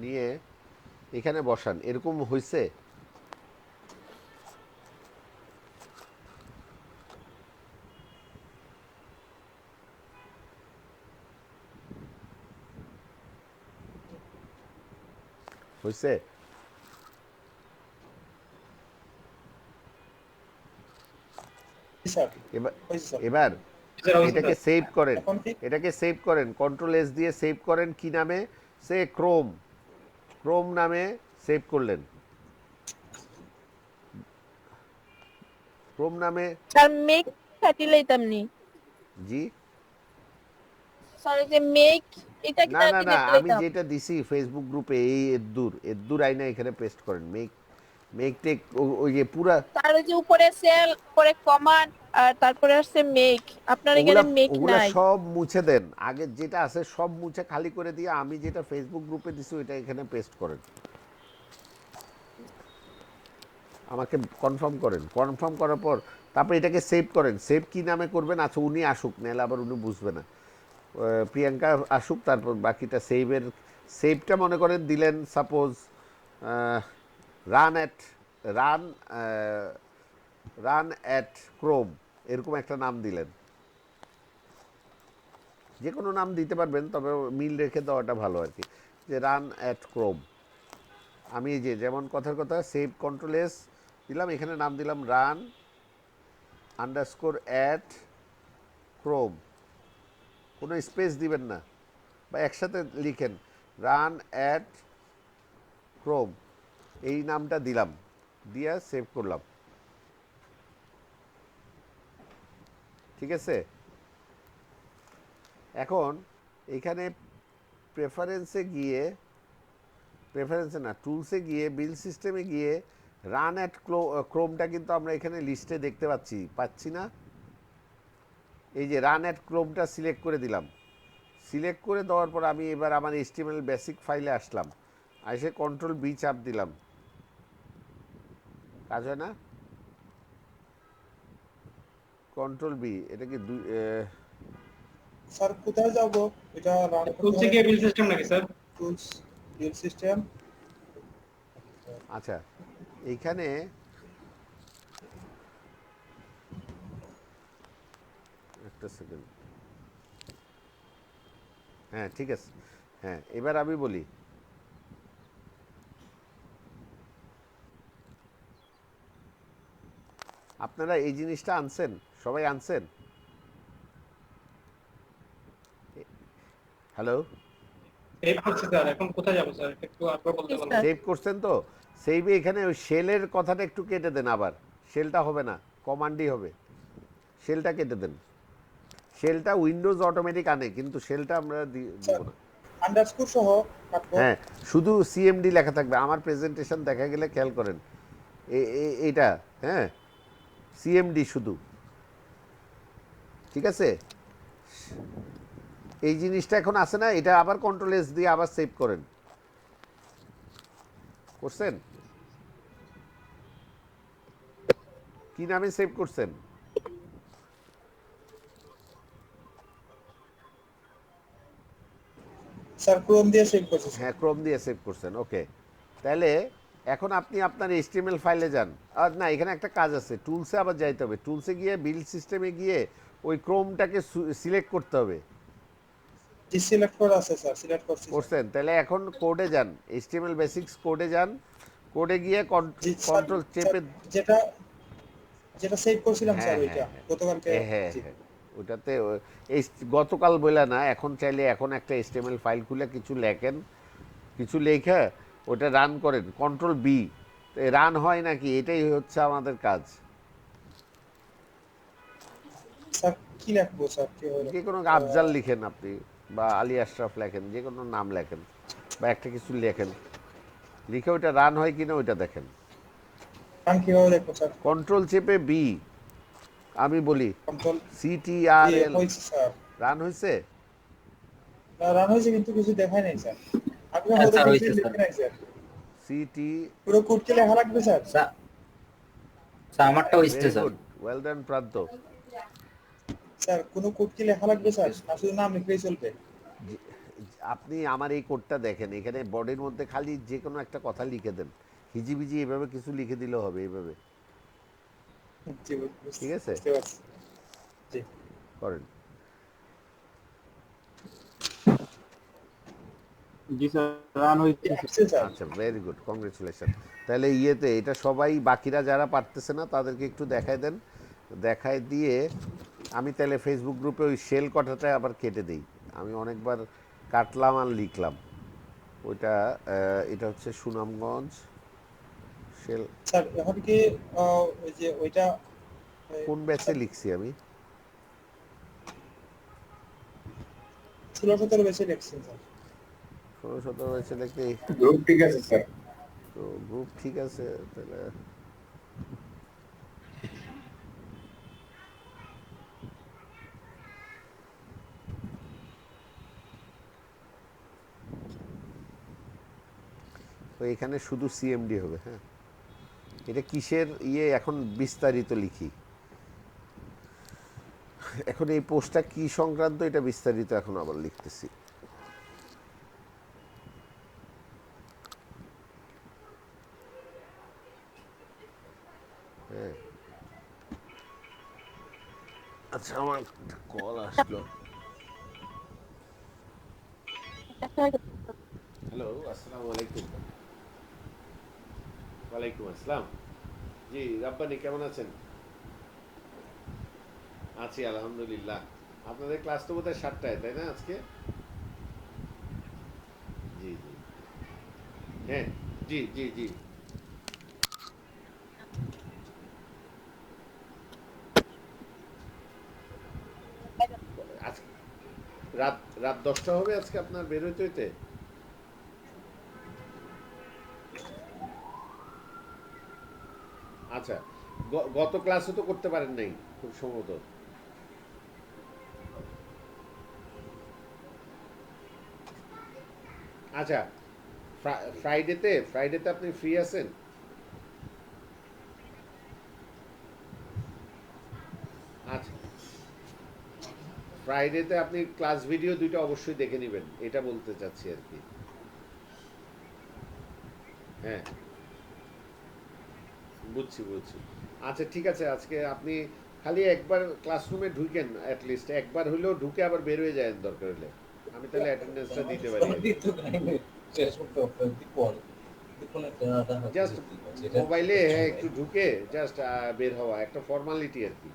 নিয়ে এখানে বসান। এরকম হয়েছে? হয়েছে? স্যার এবার হয়েছে স্যার। এবার স্যার হয়েছে এটাকে স্যার। সেভ করেন, এখন কি এটাকে সেভ করেন, কন্ট্রোল এস দিয়ে সেভ করেন কি নামে, সে ক্রোম, ক্রোম নামে সেভ করলেন, ক্রোম নামে। স্যার মেক কাটিলাইতাম নি জি স্যার এই যে মেক এটা কি না তার না কি না, আমি দিলাইতাম যেটা দিছি ফেসবুক গ্রুপে, এই এদ্দুর এদ্দুর আইনা এখানে পেস্ট করেন, মেক মেক টেক ওই যে পুরা তার ওই যে উপরে সেল পরে কমান্ড আর তারপরে আসছে মেক আপনার ওগুলা এখানে মেক ওগুলা নাই সব মুছে দেন, আগে যেটা আছে সব মুছে খালি করে দিয়ে আমি যেটা ফেসবুক গ্রুপে দিছি ওইটা এখানে পেস্ট করেন, আমাকে কনফার্ম করেন, কনফার্ম করার পর তারপর এটাকে সেভ করেন। সেভ কি নামে করবেন, আচ্ছা উনি আসুক, নাহলে আবার উনি বুঝবে না, প্রিয়াঙ্কা আসুক, তারপর বাকিটা সেভের, সেভটা মনে করেন দিলেন suppose run at run run at Chrome, এরকম একটা নাম দিলেন, যে কোনো নাম দিতে পারবেন, তবে মিল রেখে দেওয়াটা ভালো আর কি, যে রান অ্যাট ক্রোম। আমি এই যে যেমন কথার কথা সেভ কন্ট্রোল এস দিলাম, এখানে নাম দিলাম রান আন্ডারস্কোর অ্যাট ক্রোম, কোনো স্পেস দিবেন না, বা একসাথে লিখেন রান অ্যাট ক্রোম, এই নামটা দিলাম, দিয়ে সেভ করলাম, ঠিক আছে। এখন এখানে প্রেফারেন্সে গিয়ে, প্রেফারেন্সে না টুলসে গিয়ে বিল সিস্টেমে গিয়ে রান অ্যাট ক্রোমটা কিন্তু আমরা এখানে লিস্টে দেখতে পাচ্ছি না, এই যে রান অ্যাট ক্রোমটা সিলেক্ট করে দিলাম, সিলেক্ট করে দেওয়ার পর আমি এবার আমার HTML বেসিক ফাইলে আসলাম, এসে কন্ট্রোল বি চাপ দিলাম, কাজ হয় না, কন্ট্রোল বি, এটা কি স্যার কোথায় যাব এটা রান টুলসে গিয়ে বিল সিস্টেম নাকি স্যার? টুলস বিল সিস্টেম। আচ্ছা এইখানে একটা সেকেন্ড, হ্যাঁ ঠিক আছে, হ্যাঁ এবার আমি বলি, আপনারা এই জিনিসটা আনছেন, সবাই আনছেন, হ্যালো সেভ করছি স্যার, এখন কোথায় যাব স্যার একটু আরেকবার বলতে পারবেন? সেভ করছেন তো, সেভে এখানে ওই শেলের কথাটা একটু কেটে দেন, আবার শেলটা হবে না, কমান্ডই হবে, শেলটা কেটে দেন, শেলটা উইন্ডোজ অটোমেটিক আনে, কিন্তু শেলটা আমরা দিব না, আন্ডারস্কোর সহ কাটবো। হ্যাঁ শুধু সিএমডি লেখা থাকবে, আমার প্রেজেন্টেশন দেখা গেলে খেয়াল করেন এইটা, হ্যাঁ সিএমডি শুধু, ঠিক আছে। এই জিনিসটা এখন আসে না, এটা আবার কন্ট্রোল এস দিয়ে আবার সেভ করেন, করছেন কি নামে সেভ করছেন, স্যার ক্রোম দিয়ে সেভ করছি স্যার। হ্যাঁ ক্রোম দিয়ে সেভ করছেন, ওকে। তাহলে এখন আপনি আপনার HTML ফাইলে যান, আর না এখানে একটা কাজ আছে, টুলসে আবার যাইতে হবে, টুলসে গিয়ে বিল্ড সিস্টেমে গিয়ে ওই ক্রোমটাকে সিলেক্ট করতে হবে, জি সিলেক্ট করা আছে স্যার, সিলেক্ট করছি স্যার। করছেন, তাহলে এখন কোডে যান, HTML বেসিক্স কোডে যান, কোডে গিয়ে জি স্যার, কন্ট্রোল চেপে, যেটা যেটা সেভ করছিলাম হ্যাঁ স্যার হ্যাঁ ওইটা হ্যাঁ গতকালকে। হ্যাঁ জি। হ্যাঁ ওটাতে এই গতকাল বলে না, এখন চাইলে এখন একটা HTML ফাইল খুলে কিছু লেখেন, কিছু লেখা ওটা রান করেন, কন্ট্রোল বি, রান হয় নাকি, এটাই হচ্ছে আমাদের কাজ। স্যার কি লিখবো স্যার, কি হলো? যে কোনো আফজাল লিখেন আপনি, বা আলী আশরাফ লেখেন, যে কোনো নাম লেখেন, বা একটা কিছু লেখেন, লিখে ওইটা রান হয় কিনা ওইটা দেখেন, রান কিভাবে দেখবো স্যার? কন্ট্রোল চেপে বি, আমি বলি কন্ট্রোল CTRL, হয়েছে স্যার। রান হয়েছে, রান হয়েছে কিন্তু কিছু দেখাই নাই স্যার। আপনি হ্যাঁ, হয়তো স্যার, কিছু হয়েছে, লিখে স্যার। নাই স্যার। CT, পুরো কোড কি লেখা লাগবে স্যার? স্যার স্যার আমারটা হইছে very sir. Good, well done প্রান্ত। স্যার কোনো কোড কি লেখা লাগবে স্যার, না শুধু নাম লিখলেই চলবে? আপনি আমার এই কোডটা দেখেন, এখানে বডির মধ্যে খালি যে কোনো একটা কথা লিখে দেন, হিজিবিজি এভাবে কিছু লিখে দিলেও হবে, এইভাবে জি, ঠিক আছে, বুঝতে পারছি। জি করেন। জি স্যার, রান হয়েছে স্যার। আচ্ছা ভেরি গুড, কংগ্রেচুলেশন। তাহলে ইয়েতে এটা সবাই বাকিরা যারা পারতেছে না তাদেরকে একটু দেখাই দেন, দেখায় দিয়ে আমি তাহলে ফেসবুক গ্রুপে ওই শেল কথাটা আবার কেটে দিই। আমি অনেকবার কাটলাম আর লিখলাম ওইটা। এটা হচ্ছে সুনামগঞ্জ শেল। স্যার এখন কি ওই যে ওইটা কোন ব্যাচে লিখছি আমি? 16-17 বেশি লিখছেন স্যার। 16-17 ব্যাচে লিখতে গ্রুপ ঠিক আছে স্যার। তো গ্রুপ ঠিক আছে তাহলে। তো এখানে শুধু সিএমডি হবে। হ্যাঁ, এটা কিসের এখন বিস্তারিত লিখি। এখন এই পোস্টটা কি সংক্রান্ত এটা বিস্তারিত এখন আবার লিখতেছি। হ্যাঁ, আচ্ছা আমার কল আসলো। হ্যালো, আসসালামু আলাইকুম। ওয়ালাইকুম আসসালাম। জি রাব্বানি, কেমন আছেন? আছি আলহামদুলিল্লাহ। আপনাদের ক্লাস তো বোধহয় 7টায়, তাই না আজকে? জি জি, হ্যাঁ, জি জি জি। আজ রাত রাত 10টা হবে আজকে আপনার বের হইতে হইতে? আচ্ছা, গত ক্লাসও তো করতে পারেন নাই খুব সম্ভবত। আচ্ছা, ফ্রাইডেতে আপনি ফ্রি আছেন? আচ্ছা, ফ্রাইডেতে আপনি ক্লাস ভিডিও 2টা অবশ্যই দেখে নেবেন, এটা বলতে চাচ্ছি আর কি। হ্যাঁ, বুঝছি বুঝছি। আচ্ছা ঠিক আছে, আজকে আপনি খালি একবার ক্লাসরুমে ঢুকেন, অ্যাটলিস্ট একবার হলেও ঢুকে আবার বের হয়ে যায় দরকার হলে। আমি তাহলে অ্যাটেন্ডেন্সটা দিতে পারি। জাস্ট মোবাইলে একটু ঢুকে জাস্ট বের হওয়া, একটা ফর্মালিটি আর কি।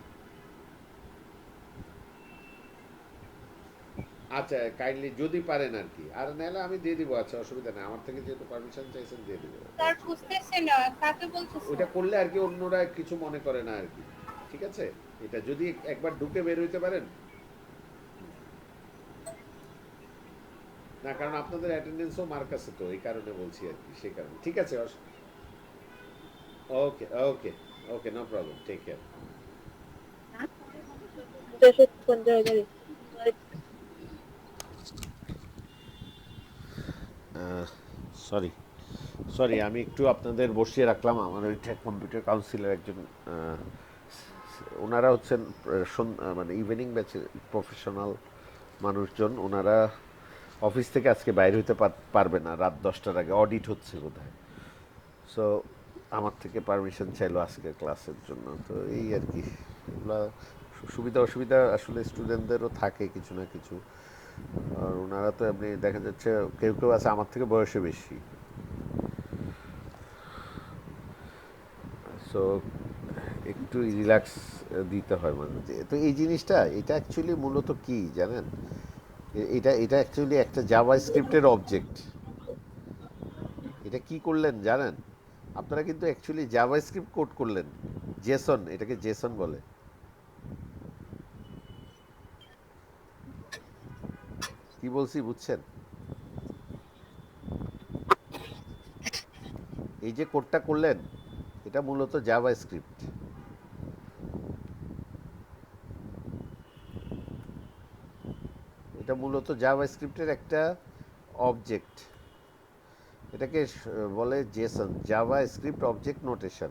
আচ্ছা কাইন্ডলি যদি পারেন আর কি, আর নাহলে আমি দিয়ে দিব। আচ্ছা অসুবিধা নেই, আমার থেকে যেহেতু পারমিশন চাইছেন দিয়ে দিব। স্যার বুঝতেছি না কাকে বলতেছেন? ওইটা করলে আর কি অন্যরা কিছু মনে করে না আর কি। ঠিক আছে, এটা যদি একবার ঢুকে বের হইতে পারেন না, কারণ আপনাদের অ্যাটেন্ডেন্সও মার্ক আছে তো, এই কারণে বলছি আর কি, সেই কারণে। ঠিক আছে, okay okay okay, no problem, take care. Sorry sorry, আমি একটু আপনাদের বসিয়ে রাখলাম। আমার ওইটা কম্পিউটার কাউন্সিলের একজন, ওনারা হচ্ছেন মানে ইভিনিং ব্যাচের প্রফেশনাল মানুষজন। ওনারা অফিস থেকে আজকে বাইরে হইতে পারবে না রাত 10টার আগে, অডিট হচ্ছে বোধহয়। সো আমার থেকে পারমিশন চাইলো আজকের ক্লাসের জন্য। তো এই আর কি, এগুলা সুবিধা অসুবিধা আসলে স্টুডেন্টদেরও থাকে কিছু না কিছু। আর ওনারা তো এমনি দেখা যাচ্ছে কেউ কেউ আছে আমার থেকে বয়সে বেশি। সো একটু রিল্যাক্স দিতে হয় মাঝে। তো এই জিনিসটা এটা অ্যাকচুয়ালি মূলত কি জানেন, এটা অ্যাকচুয়ালি একটা জাভা স্ক্রিপ্টের অবজেক্ট। এটা কি করলেন জানেন, আপনারা কিন্তু অ্যাকচুয়ালি জাভা স্ক্রিপ্ট কোড করলেন। জেসন, এটাকে জেসন বলে। কি বলছি বুঝছেন? এই যে কোডটা করলেন এটা মূলত জাভা স্ক্রিপ্ট। এটা মূলত জাভা স্ক্রিপ্টের একটা অবজেক্ট। এটাকে বলে Jason, Java script object notation.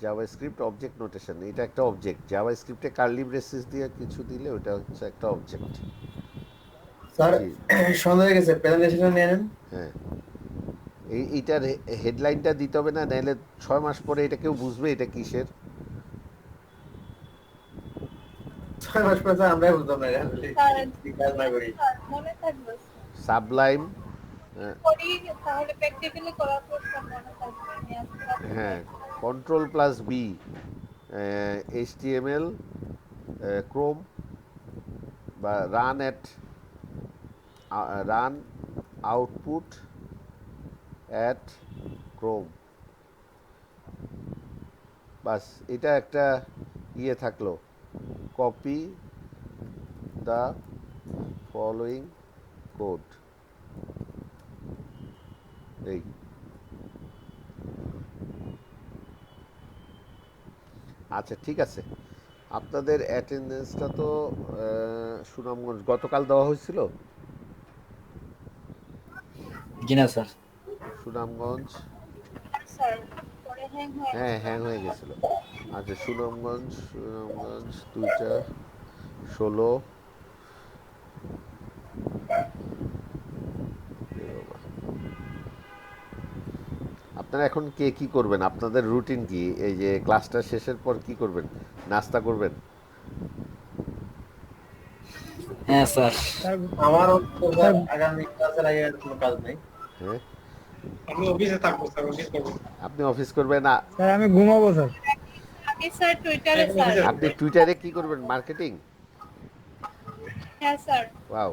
Java script object notation, এটা একটা অবজেক্ট। জাভা স্ক্রিপ্টে কার্লি ব্রেসিস দিয়ে কিছু দিলে ওটা হচ্ছে একটা অবজেক্ট। স্যার সন্ধ্যা হয়ে গেছে, প্রেজেন্টেশন নিয়ে নেন। হ্যাঁ, এইটার হেডলাইনটা দিতে হবে না, নাহলে 6 মাস পরে এটা কেউ বুঝবে এটা কিসের। 6 মাস পরে স্যার আমরাই বুঝতাম না আসলে কি কাজ না করি। মনে থাকবে সাবলাইম, করি তাহলে প্র্যাকটিক্যালি করার পর সব মনে থাকবে। হ্যাঁ, control plus B HTML, Chrome বা রান আউটপুট অ্যাট Chrome, বাস এটা একটা ইয়ে থাকলো। কপি দ্য ফলোয়িং কোড, এই আচ্ছা ঠিক আছে। আপনাদের অ্যাটেন্ডেন্সটা তো সুনামগঞ্জ গতকাল দেওয়া হয়েছিল। জি না স্যার। সুনামগঞ্জ স্যার পরে হ্যাং হয়ে হ্যাঁ হ্যাং হয়ে গেছিল। আচ্ছা সুনামগঞ্জ 2টা 16 আপনারা এখন কে কি করবেন? আপনাদের রুটিন কি? এই যে ক্লাসটা শেষের পর কি করবেন? নাস্তা করবেন? হ্যাঁ স্যার। স্যার আমার স্যার আগামী ক্লাসের আগে আর কোনো কাজ নাই। হ্যাঁ আমি অফিসে থাকবো স্যার, অফিস করবো। আপনি অফিস করবেন না? স্যার আমি ঘুমাবো স্যার। আগে স্যার টুইটারে এখন স্যার। অফিসে আপনি টুইটারে কি করবেন? মার্কেটিং? হ্যাঁ স্যার। ওয়াও,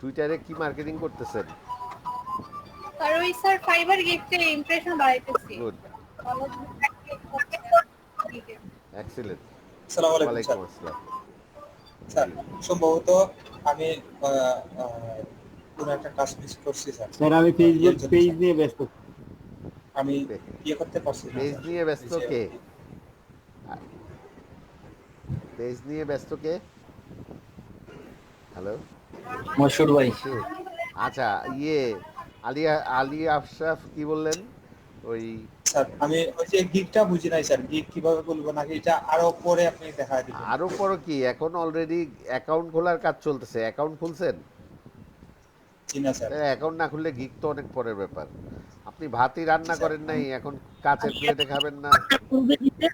টুইটারে কি মার্কেটিং করতেছেন? আর ওই স্যার ফাইবার গিফটের ইমপ্রেশন বাড়াইতেছি। গুড, ভালো এক্সিলেন্ট। আসসালামু আলাইকুম ওয়ালাইকুম স্যার। আসসালাম। স্যার সম্ভবত আমি কোনো একটা কাজ মিস করছি স্যার। স্যার আমি ফেসবুক পেজ নিয়ে ব্যস্ত। আমি ইয়ে করতে পারছি না পেজ স্যার। নিয়ে ব্যস্ত এই যে- কে? পেজ নিয়ে ব্যস্ত কে? হ্যালো মশুর ভাই। আচ্ছা ইয়ে আলী আফশরাফ কি বললেন? ওই স্যার আমি ওই যে গিগটা বুঝি নাই স্যার, গিগ কিভাবে বলবো নাকি এটা আরো পরে আপনি দেখা দিবেন? আরো পর কি, এখন অলরেডি অ্যাকাউন্ট খোলার কাজ চলতেছে। অ্যাকাউন্ট খুলছেন? জি না স্যার। অ্যাকাউন্ট না খুললে গিগ তো অনেক পরের ব্যাপার। আপনি ভাতই রান্না করেন নাই, এখন কাচের প্লেটে খাবেন না? গ্রুপে দিচ্ছেন,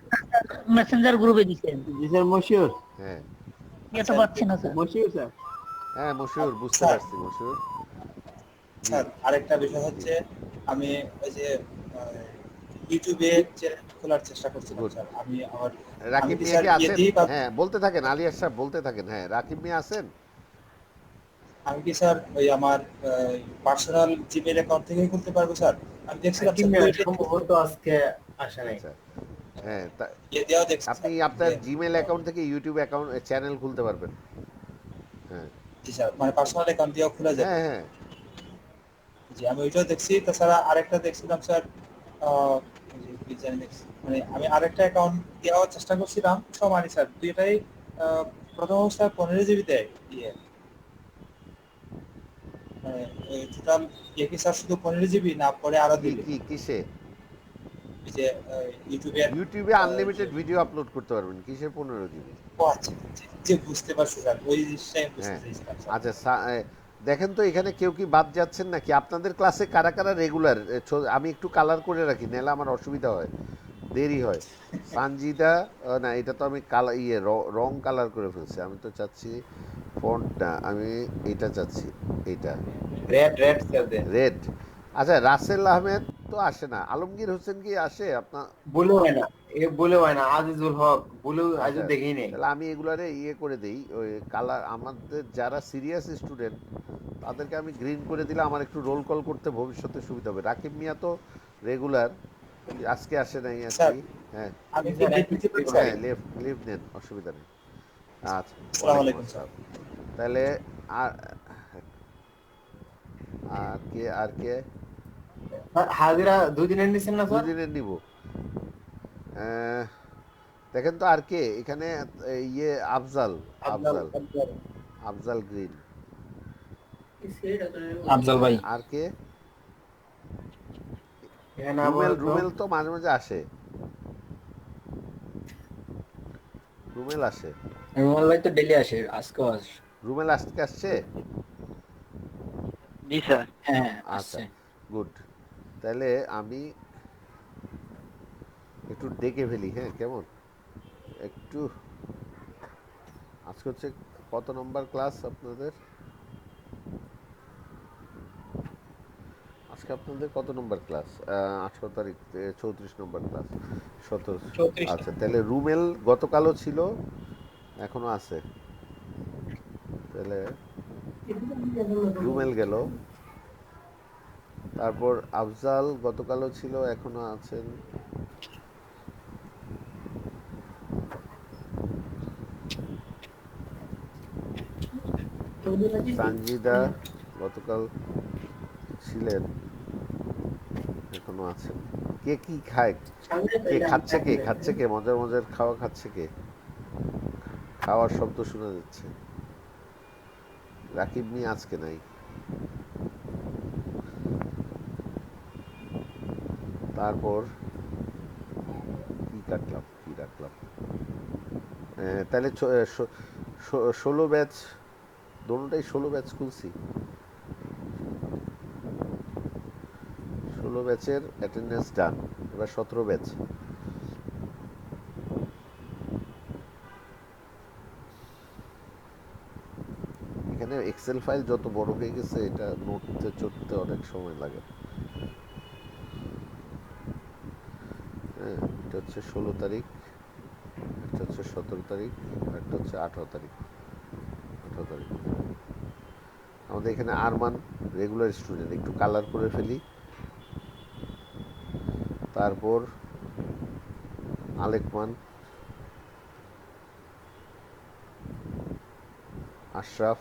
মেসেঞ্জার গ্রুপে দিচ্ছেন। জি স্যার মশিউর। হ্যাঁ এটা পাচ্ছি না স্যার। মশিউর স্যার। হ্যাঁ মশিউর, বুঝতে স্যার। পারছি মশিউর। স্যার আরেকটা বিষয় হচ্ছে আমি ওই যে ইউটিউবে চ্যানেল খোলার চেষ্টা করছিলাম Good. স্যার। আমি আমার রাকিব কি মিয়া স্যার কি ইয়ে আছেন? দিয়েই হ্যাঁ বলতে থাকেন, আলী আশরাফ বলতে থাকেন। হ্যাঁ রাকিব মিয়া আছেন? আমি কি স্যার ওই আমার পার্সোনাল জিমেইল অ্যাকাউন্ট থেকেই খুলতে পারবো স্যার? আমি দেখছিলাম স্যার দুইটা সম্ভবত আজকে আসে নাই। আচ্ছা হ্যাঁ ইয়ে দেওয়া দেখছি আপনি স্যার। আপনার যে- জিমেল অ্যাকাউন্ট থেকে ইউটিউব অ্যাকাউন্ট চ্যানেল খুলতে পারবেন। হ্যাঁ জি স্যার, মানে পার্সোনাল অ্যাকাউন্ট দিয়েও খোলা যায়। হ্যাঁ হ্যাঁ জি আমি ওইটাও দেখছি। তাছাড়া আরেকটা দেখছিলাম স্যার, যে কি জানি দেখছি, মানে আমি আরেকটা অ্যাকাউন্ট দেওয়ার চেষ্টা করছিলাম সমানই স্যার, দুইটাই প্রথম অবস্থায় 15 জিবি দেয় ইয়ে, মানে টোটাল ইয়ে কি স্যার শুধু 15 জিবি না পরে আরো কি দিবে? কি কিসে? এই যে ইউটিউবের ইউটিউবে আনলিমিটেড ভিডিও আপলোড করতে পারবেন। কিসের 15 জিবি? ও আচ্ছা, যে বুঝতে পারছি স্যার, ওই জিনিসটাই আমি বুঝতে হ্যাঁ চাইছিলাম স্যার। আচ্ছা দেখেন তো এখানে কেউ কি বাদ যাচ্ছেন নাকি? আপনাদের ক্লাসে কারা কারা রেগুলার? আমি একটু কালার করে রাখি, নাহলে আমার অসুবিধা হয়, দেরি হয়। সানজিদা না, এটা তো আমি কালার রং কালার করে ফেলছি। আমি তো চাচ্ছি ফন্ট না, আমি এটা চাচ্ছি, এইটা রেড স্যার দেন। রেড। আচ্ছা রাসেল আহমেদ তো আসে না। আলমগীর হোসেন কি আসে আপনার? বলে হয় না, বলে হয় না। আজিজুল হক বলে আজও আচ্ছা, দেখি নেই। তাহলে আমি এগুলারে ইয়ে করে দেই, ওই কালার। আমাদের যারা সিরিয়াস স্টুডেন্ট তাদেরকে আমি গ্রিন করে দিলে আমার একটু রোল কল করতে ভবিষ্যতে সুবিধা হবে। রাকিব মিয়া তো রেগুলার, আজকে আসে নাই আর স্যার, কি। হ্যাঁ আমি কি লিভ নিতে পারি স্যার? হ্যাঁ লিভ নেন, অসুবিধা নেই। আচ্ছা আসসালামু আলাইকুম স্যার। তাহলে আর আর কে হাজিরা 2 দিনের নিছেন না স্যার? দুদিনের নিব? দেখেন তো আর কে এখানে? ইয়ে আফজাল আফজাল আফজাল গ্রিন। আফজাল ভাই। আর কে? এখানে রুমেল তো মাঝে মাঝে আসে। রুমেল আসে। রুমাল ভাই তো ডেলি আসে, আজকেও আসে। রুমেল আজকে আসছে? জি স্যার। হ্যাঁ আচ্ছা আসছে। গুড। তাহলে আমি একটু ডেকে ফেলি, হ্যাঁ কেমন? একটু আজকে হচ্ছে কত নম্বর ক্লাস আপনাদের? আজকে আজকে আপনাদের কত নম্বর ক্লাস? 18 তারিখ, 34 নম্বর ক্লাস, 17। 34 আচ্ছা, তাহলে রুমেল গতকালও ছিল, এখনো আছে। তাহলে রুমেল গেল, তারপর আফজাল গতকালও ছিল, এখনো আছেন। সানজিদা গতকাল ছিলেন, এখনো আছেন। কে কি খায়, কে খাচ্ছে, কে খাচ্ছে, কে মজার মজার খাওয়া খাচ্ছে, কে খাওয়ার শব্দ শোনা যাচ্ছে। রাকিব মিয়া আজকে নাই। তারপর কি কাটলাম, কি রাখলাম? তাহলে 16 ব্যাচ, দোনোটাই 16 ব্যাচ খুলছি। 16 ব্যাচের অ্যাটেন্ডেন্স ডান। এবার 17 ব্যাচ। এখানে এক্সেল ফাইল যত বড় হয়ে গেছে, এটা নোটতে চড়তে অনেক সময় লাগে। হ্যাঁ, এটা হচ্ছে 16 তারিখ, এটা হচ্ছে 17 তারিখ, আর একটা হচ্ছে 18 তারিখ। 18 তারিখ আমাদের এখানে আরমান রেগুলার স্টুডেন্ট, একটু কালার করে ফেলি। তারপর আলেকমান, আশরাফ,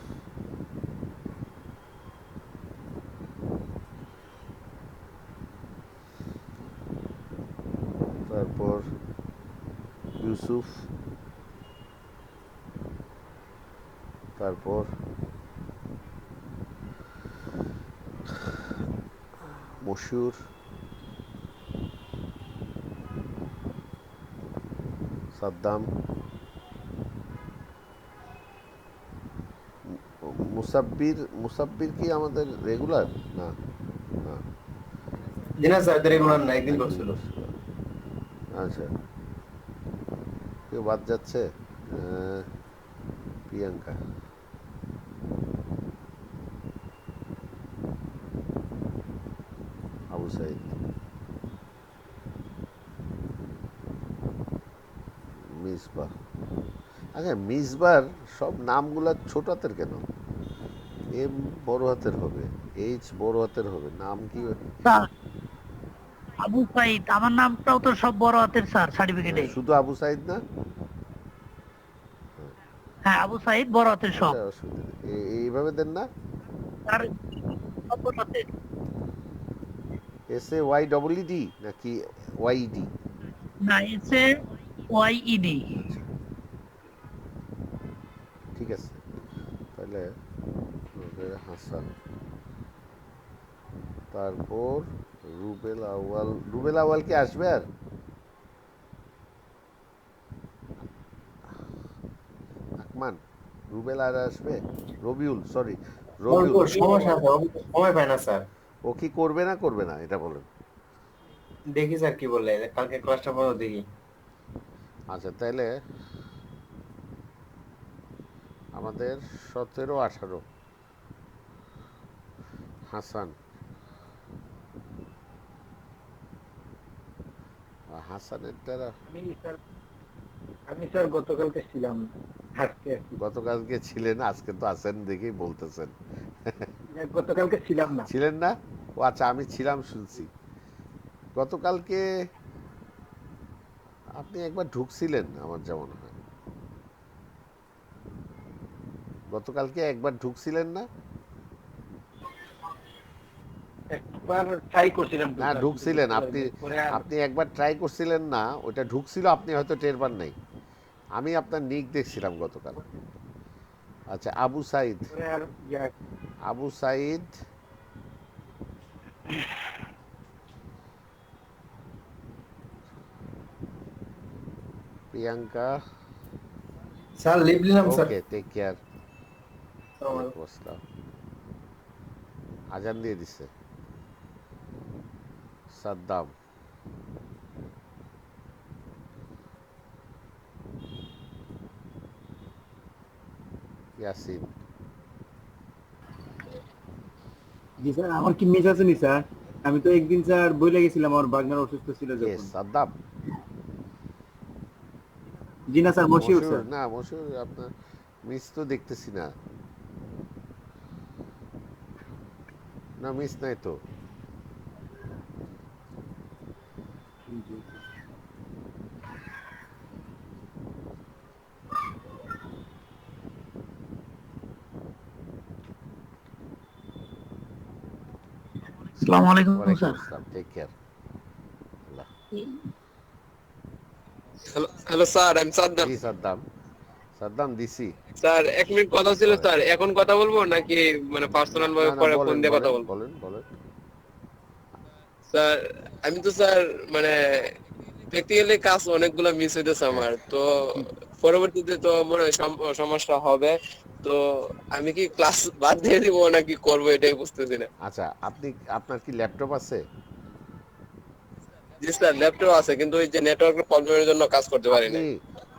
তারপর ইউসুফ, তারপর মশিউর, সাদ্দাম, মুসাব্বির কি আমাদের রেগুলার? না, না, জিনা স্যার রেগুলার না, একদিন করছিল। আচ্ছা, কেউ বাদ যাচ্ছে? প্রিয়াঙ্কা, আবু সাইদ, মিসবাহ। আচ্ছা, মিসবার সব নামগুলা ছোট হাতের কেন? এম বড় হাতের হবে, এইচ বড় হাতের হবে, নাম কি? আবু সাইদ, আমার নামটাও তো সব বড় হাতের স্যার সার্টিফিকেটে। শুধু আবু সাইদ না? হ্যাঁ, আবু সাইদ বড় হাতের সব। অসুবিধা নেই, এইভাবে দেন না। আর সব বড় হাতের। SAYEED নাকি YED? না, SAYED। আচ্ছা, ঠিক আছে। তাহলে হাসান, তারপর রুবেল আউয়াল। রুবেল আউয়াল কি আসবে? আর আকমান, রুবেল আর আসবে? রবিউল, সরি, রবিউল। সময় পায় না স্যার। ও কি করবে না করবে না এটা বলেন। দেখি স্যার কি বলে, কালকে ক্লাসটা পর দেখি। আচ্ছা, তাহলে আমাদের 17, 18 হাসান, হাসানের দ্বারা আমি স্যার গতকালকে ছিলাম, আজকে গতকালকে ছিলেন, আজকে তো আছেন দেখেই বলতেছেন। গতকালকে ছিলাম না। ছিলেন না? ও আচ্ছা, আমি ছিলাম শুনছি। গতকালকে আপনি একবার ঢুকছিলেন আমার যা মনে হয়। গতকালকে একবার ঢুকছিলেন না? একবার ট্রাই করছিলাম। না, ঢুকছিলেন আপনি। আপনি একবার ট্রাই করছিলেন না, ওটা ঢুকছিল, আপনি হয়তো টের পান নাই। আমি আপনার নিক দেখছিলাম গতকাল। আচ্ছা, আবু সাইদ, আবু সাইদ, প্রিয়াঙ্কা। স্যার লিভ নিলাম স্যার। ওকে, টেক কেয়ার। আজান দিয়ে দিছে। সাদ্দাম, ইয়াসিন, জি স্যার, আমার কি মিস আছে নি স্যার? আমি তো একদিন স্যার বইলে গেছিলাম আমার বাগনার অসুস্থ ছিল কে যখন। সাদ্দাম? জি না স্যার, মশিউর মশিউর? স্যার। না মশিউর আপনার মিস তো দেখতেছি না। না মিস নাই তো। আসসালামু আলাইকুম ওয়ালাইকুম স্যার। আসসালাম, টেক কেয়ার। হ্যালো স্যার, আমি সাদ্দাম। জি সাদ্দাম, সাদ্দাম দিছি। স্যার 1 মিনিট কথা ছিল বলেন। স্যার, এখন কথা বলবো নাকি মানে পার্সোনাল না ভাবে না পরে ফোন বলেন দিয়ে কথা বলেন বলবো? বলেন বলেন। স্যার আমি তো স্যার মানে প্র্যাকটিক্যালি কাজ অনেকগুলো মিস হইতেছে আমার, তো পরবর্তীতে তো মনে হয় সমস্যা হবে। তো আমি কি ক্লাস বাদ দিয়ে দিব নাকি করবো এটাই বুঝতেছি না। আচ্ছা আপনি, আপনার কি ল্যাপটপ আছে? জি স্যার, ল্যাপটপ আছে, কিন্তু ওই যে নেটওয়ার্কের প্রবলেমের জন্য কাজ করতে পারি না। আপনি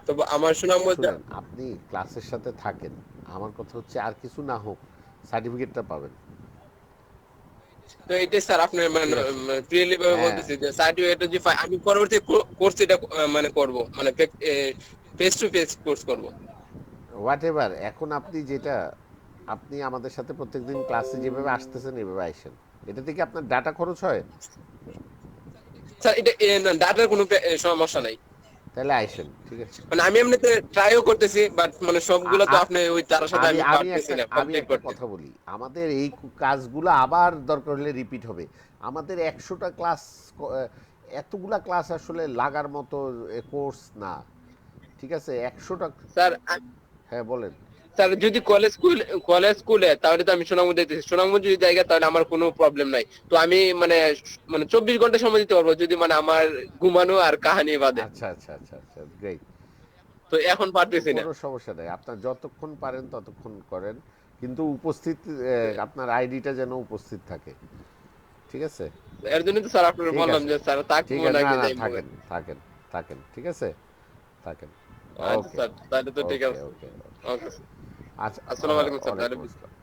তো আমার সুনামগঞ্জ, শুনেন, আপনি ক্লাসের সাথে থাকেন, আমার কথা হচ্ছে আর কিছু না হোক সার্টিফিকেটটা পাবেন। তো এটাই স্যার আপনার মানে ঠিক আছে। ক্লিয়ারলি ভাবে হ্যাঁ বলতেছি যে সার্টিফিকেট যে আমি পরবর্তী কোর্স এটা মানে করব, মানে ফেস টু ফেস কোর্স করব। হোয়াট এভার, এখন আপনি যেটা, আপনি আমাদের সাথে প্রত্যেকদিন ক্লাসে যেভাবে আসতেছেন এভাবে আইসেন। এটা থেকে আপনার ডাটা খরচ হয়? স্যার এটা ডাটার কোনো সমস্যা নাই, তাহলে আইসেন, ঠিক আছে। মানে আমি এমনিতে ট্রাইও করতেছি, বাট মানে সবগুলো তো আপনি ওই তার সাথে আমি পারতেছি না আমি কমপ্লিট একটা করতে। কথা বলি, আমাদের এই কাজগুলো আবার দরকার হলে রিপিট হবে। আমাদের 100টা ক্লাস, এতগুলা ক্লাস আসলে লাগার মতো কোর্স না, ঠিক আছে? 100টা। স্যার হ্যাঁ বলেন। স্যার যদি কলেজ স্কুলে তাহলে তো আমি সুনামগঞ্জ দিতেছি, সুনামগঞ্জ যদি জায়গা তাহলে আমার কোনো প্রবলেম নাই। তো আমি মানে মানে 24 ঘন্টা সময় দিতে পারবো যদি মানে আমার ঘুমানো আর কাহানি বাদে। আচ্ছা আচ্ছা আচ্ছা আচ্ছা, গ্রেট। তো এখন পারতেছি না। কোনো সমস্যা নেই, আপনার যতক্ষণ পারেন ততক্ষণ করেন, কিন্তু উপস্থিত আপনার আইডিটা যেন উপস্থিত থাকে, ঠিক আছে? এর জন্য তো স্যার আপনার ঠিক বললাম আছে, যে স্যার ঠিক থাকবো আছে, না নাকি না যাইবো। থাকেন থাকেন থাকেন, ঠিক আছে, থাকেন। আচ্ছা ওকে স্যার, তাহলে তো ঠিক ওকে আছে। ওকে। ওকে আচ্ছা, আসসালামু আলাইকুম স্যার, ওয়ালাইকুম তাহলে আসসালাম।